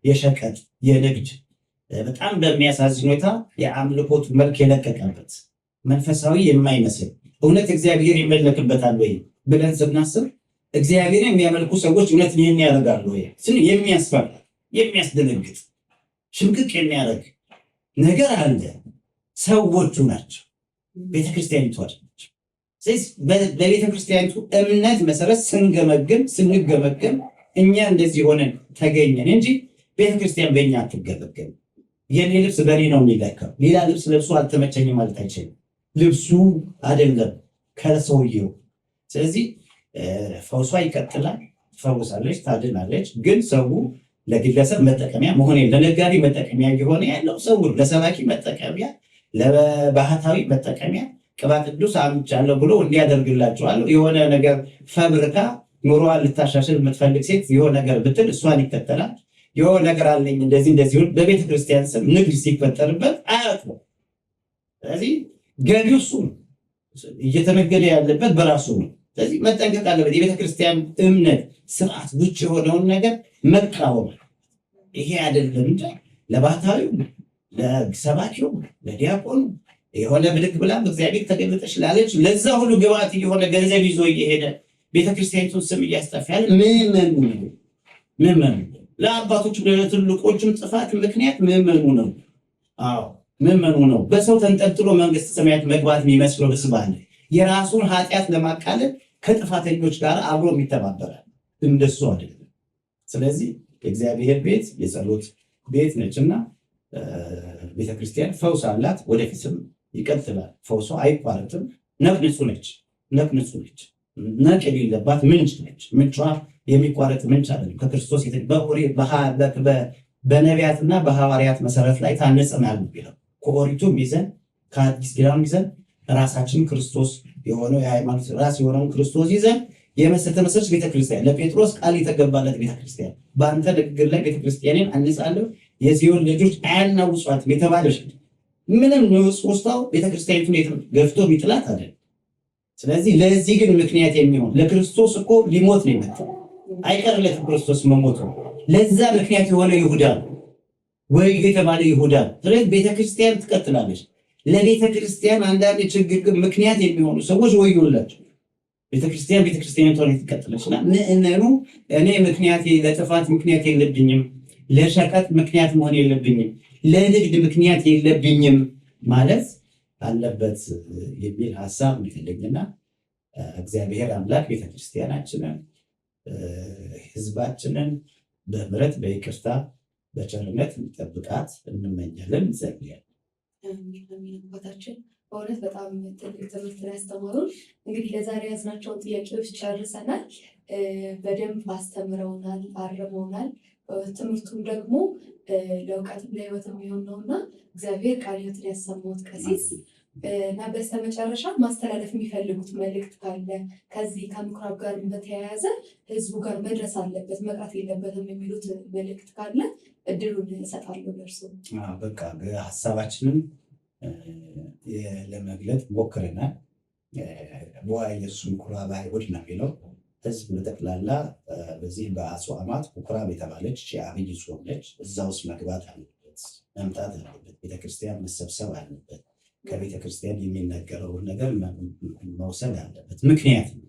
የሸቀጥ የንግድ በጣም በሚያሳዝን ሁኔታ የአምልኮት መልክ የለቀቀበት መንፈሳዊ የማይመስል እውነት እግዚአብሔር ይመለክበታል ወይ ብለን ስናስብ እግዚአብሔርን የሚያመልኩ ሰዎች እውነት ይህን ያደርጋሉ ወይ? የሚያስፈራ የሚያስደነግጥ ሽምቅቅ የሚያደርግ ነገር አለ። ሰዎቹ ናቸው፣ ቤተክርስቲያኒቷ ናቸው። ስለዚህ በቤተክርስቲያኒቱ እምነት መሰረት ስንገመገም እኛ እንደዚህ ሆነን ተገኘን እንጂ ቤተክርስቲያን በእኛ አትገመገም። የኔ ልብስ በእኔ ነው የሚለካው። ሌላ ልብስ ለብሶ አልተመቸኝም ማለት አይችልም። ልብሱ አይደለም ከሰውየው። ስለዚህ ፈውሷ ይቀጥላል፣ ትፈውሳለች፣ ታድናለች። ግን ሰው ለግለሰብ መጠቀሚያ መሆን ለነጋዴ መጠቀሚያ እየሆነ ያለው ሰው ለሰባኪ መጠቀሚያ፣ ለባህታዊ መጠቀሚያ ቅባ ቅዱስ አምጫለሁ ብሎ እንዲያደርግላቸዋለሁ። የሆነ ነገር ፈብርካ ኑሮዋን ልታሻሽል የምትፈልግ ሴት የሆነ ነገር ብትል እሷን ይከተላል። የሆነ ነገር አለኝ እንደዚህ በቤተ ክርስቲያን ስም ንግድ ሲፈጠርበት አያውቅም። ስለዚህ ገቢው እሱ ነው፣ እየተነገደ ያለበት በራሱ ነው። ስለዚህ መጠንቀቅ አለበት። የቤተ ክርስቲያን እምነት ስርዓት ውጭ የሆነውን ነገር መቃወም። ይሄ አይደለም እንጂ ለባህታዊው፣ ለሰባኪው፣ ለዲያቆኑ የሆነ ብድግ ብላ እግዚአብሔር ተገለጠች ላለች ለዛ ሁሉ ግብዓት እየሆነ ገንዘብ ይዞ እየሄደ ቤተክርስቲያኒቱን ስም እያስጠፋል። ምዕመኑ ለአባቶች ለትልቆቹም ጥፋት ምክንያት ምዕመኑ ነው። አዎ ምዕመኑ ነው። በሰው ተንጠልጥሎ መንግስተ ሰማያት መግባት የሚመስለው ህዝብ አለ። የራሱን ኃጢአት ለማቃለል ከጥፋተኞች ጋር አብሮ የሚተባበራል። እንደሱ አይደለም። ስለዚህ የእግዚአብሔር ቤት የጸሎት ቤት ነችና ቤተክርስቲያን ፈውስ አላት። ወደፊትም ይቀጥላል። ፈውሷ አይቋረጥም። ነቅንጹ ነች። ነቅ የሌለባት ምንጭ ነች። ምንጯ የሚቋረጥ ምንጭ አይደለም። ከክርስቶስ በነቢያትና በሐዋርያት መሰረት ላይ ታነጽናል ቢለው ከኦሪቱም ይዘን ከአዲስ ኪዳኑም ይዘን ራሳችን ክርስቶስ የሆነው የሃይማኖት ራስ የሆነውን ክርስቶስ ይዘን የመሰረተች ቤተክርስቲያን ለጴጥሮስ ቃል የተገባለት ቤተክርስቲያን በአንተ ንግግር ላይ ቤተክርስቲያንን አንጻለሁ የጽዮን ልጆች አያናውጿትም የተባለች ምንም ንዑስ ውስጣው ቤተክርስቲያኒቱን ገፍቶ የሚጥላት አይደለም። ስለዚህ ለዚህ ግን ምክንያት የሚሆን ለክርስቶስ እኮ ሊሞት ነው የመጣው አይቀርለትም ክርስቶስ መሞቱ ለዛ ምክንያት የሆነ ይሁዳ ወይ የተባለ ይሁዳ። ስለዚህ ቤተክርስቲያን ትቀጥላለች። ለቤተክርስቲያን አንዳንድ ችግር ግን ምክንያት የሚሆኑ ሰዎች ወዮላቸው። ቤተክርስቲያን ትቀጥላለችና ምእመኑ እኔ ምክንያት ለጥፋት ምክንያት የለብኝም፣ ለሸቀጥ ምክንያት መሆን የለብኝም፣ ለንግድ ምክንያት የለብኝም ማለት አለበት የሚል ሀሳብ ይፈልግና እግዚአብሔር አምላክ ቤተክርስቲያናችንን ህዝባችንን በምሕረት በይቅርታ በቸርነት እንጠብቃት እንመኛለን፣ እንጸልያለን። አባታችን በእውነት በጣም ትልቅ ትምህርት ላይ ያስተማሩን። እንግዲህ ለዛሬ ያዝናቸውን ጥያቄዎች ጨርሰናል። በደንብ አስተምረውናል፣ አርመውናል። ትምህርቱም ደግሞ ለእውቀትም ለህይወትም የሚሆን ነውና እግዚአብሔር ቃለ ሕይወትን ያሰማዎት ቀሲስ እና በስተመጨረሻ ማስተላለፍ የሚፈልጉት መልእክት ካለ ከዚህ ከምኩራብ ጋር በተያያዘ ህዝቡ ጋር መድረስ አለበት መቅረት የለበትም የሚሉት መልእክት ካለ እድሉን እሰጣለሁ ለእርሱ። በቃ ሀሳባችንን ለመግለጥ ሞክረናል። በኢየሱስ ምኩራብ አይሁድ ነው የሚለው ህዝብ በጠቅላላ በዚህ በአጽዋማት ምኩራብ የተባለች የአብይ ጾም ነች። እዛ ውስጥ መግባት አለበት፣ መምጣት አለበት። ቤተክርስቲያን መሰብሰብ አለበት። ከቤተክርስቲያን የሚነገረውን ነገር መውሰድ አለበት። ምክንያት ነው።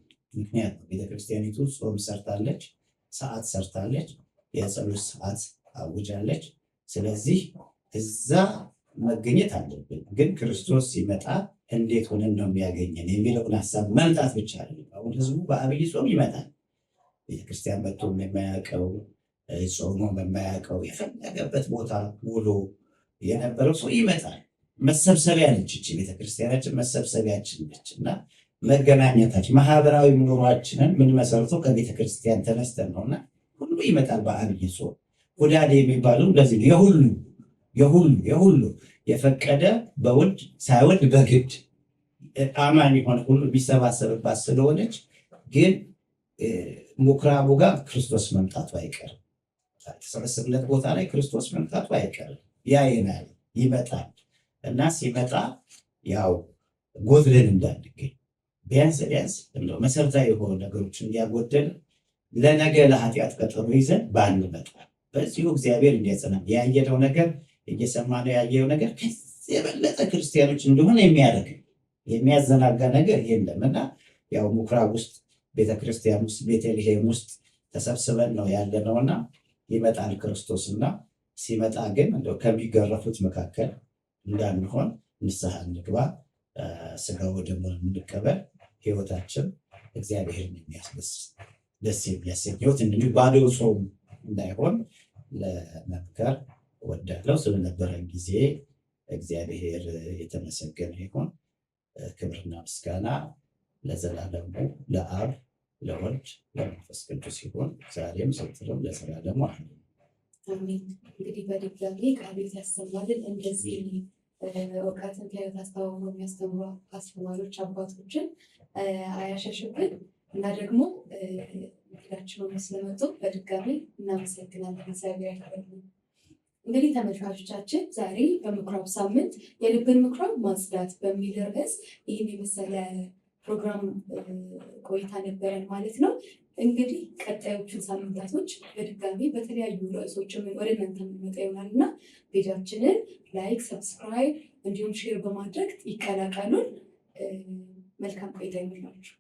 ቤተክርስቲያኒቱ ጾም ሰርታለች፣ ሰዓት ሰርታለች፣ የጸሎት ሰዓት አውጃለች። ስለዚህ እዛ መገኘት አለብን። ግን ክርስቶስ ሲመጣ እንዴት ሆነን ነው የሚያገኘን የሚለውን ሀሳብ መምጣት ብቻ አይደለም። አሁን ህዝቡ በአብይ ጾም ይመጣል። ቤተክርስቲያን መጥቶ የማያውቀው ጾሞ የማያውቀው የፈለገበት ቦታ ውሎ የነበረው ሰው ይመጣል። መሰብሰቢያ ነች እቺ ቤተክርስቲያናችን፣ መሰብሰቢያችን ነች እና መገናኘታችን ማህበራዊ ኑሯችንን የምንመሰርተው ከቤተክርስቲያን ተነስተን ነውና ሁሉ ይመጣል በአብይ ጾም። ሁዳዴ የሚባለው እንደዚህ ነው። የሁሉ የፈቀደ በውድ ሳይወድ በግድ አማኝ የሆነ ሁሉ የሚሰባሰብባት ስለሆነች ግን ምኩራቡ ጋር ክርስቶስ መምጣቱ አይቀርም። የተሰበሰብለት ቦታ ላይ ክርስቶስ መምጣቱ አይቀርም። ያየናል፣ ይመጣል እና ሲመጣ ያው ጎድለን እንዳንገኝ ቢያንስ እንደው መሰረታዊ የሆኑ ነገሮችን እያጎደል ለነገ ለኃጢአት ቀጠሮ ይዘን ባንመጣ በዚሁ እግዚአብሔር እንዲያጸናን ያየነው ነገር እየሰማነው ያየው ነገር ከዚህ የበለጠ ክርስቲያኖች እንደሆነ የሚያደርግ የሚያዘናጋ ነገር የለም እና ያው ምኩራብ ውስጥ ቤተክርስቲያን ውስጥ ቤተልሔም ውስጥ ተሰብስበን ነው ያለነውና ይመጣል ክርስቶስና ሲመጣ ግን እንደው ከሚገረፉት መካከል እንዳንሆን ንስሐ እንግባ፣ ስጋው ደግሞ እንቀበል። ህይወታችን እግዚአብሔርን የሚያስደስት ደስ የሚያሰኝ ህይወት እንዲሁ ባዶ ጾም እንዳይሆን ለመምከር እወዳለሁ። ስለነበረን ጊዜ እግዚአብሔር የተመሰገነ ይሁን። ክብርና ምስጋና ለዘላለሙ ለአብ ለወልድ ለመንፈስ ቅዱስ ይሁን፣ ዛሬም ዘወትርም ለዘላለሙ አሜን። እንግዲህ በድጋሚ ቃል ያሰማልን። እንደዚህ እውቀትን ከህይወት አስተዋውቀው የሚያስተምሩ አስተማሪዎች አባቶችን አያሸሽብን እና ደግሞ እንግዳችንን ስለመጡ በድጋሚ እናመሰግናለን። እግዚአብሔር ያክብርልን። እንግዲህ ተመልካቾቻችን ዛሬ በምኩራብ ሳምንት የልብን ምኩራብ ማጽዳት በሚል ርዕስ ይህን የመሰለ ፕሮግራም ቆይታ ነበረን ማለት ነው። እንግዲህ ቀጣዮቹን ሳምንታቶች በድጋሚ በተለያዩ ርዕሶችን ወደ እናንተ የምንመጣ ይሆናል እና ፔጃችንን ላይክ፣ ሰብስክራይብ እንዲሁም ሼር በማድረግ ይቀላቀሉን። መልካም ቆይታ ይሆንላችሁ።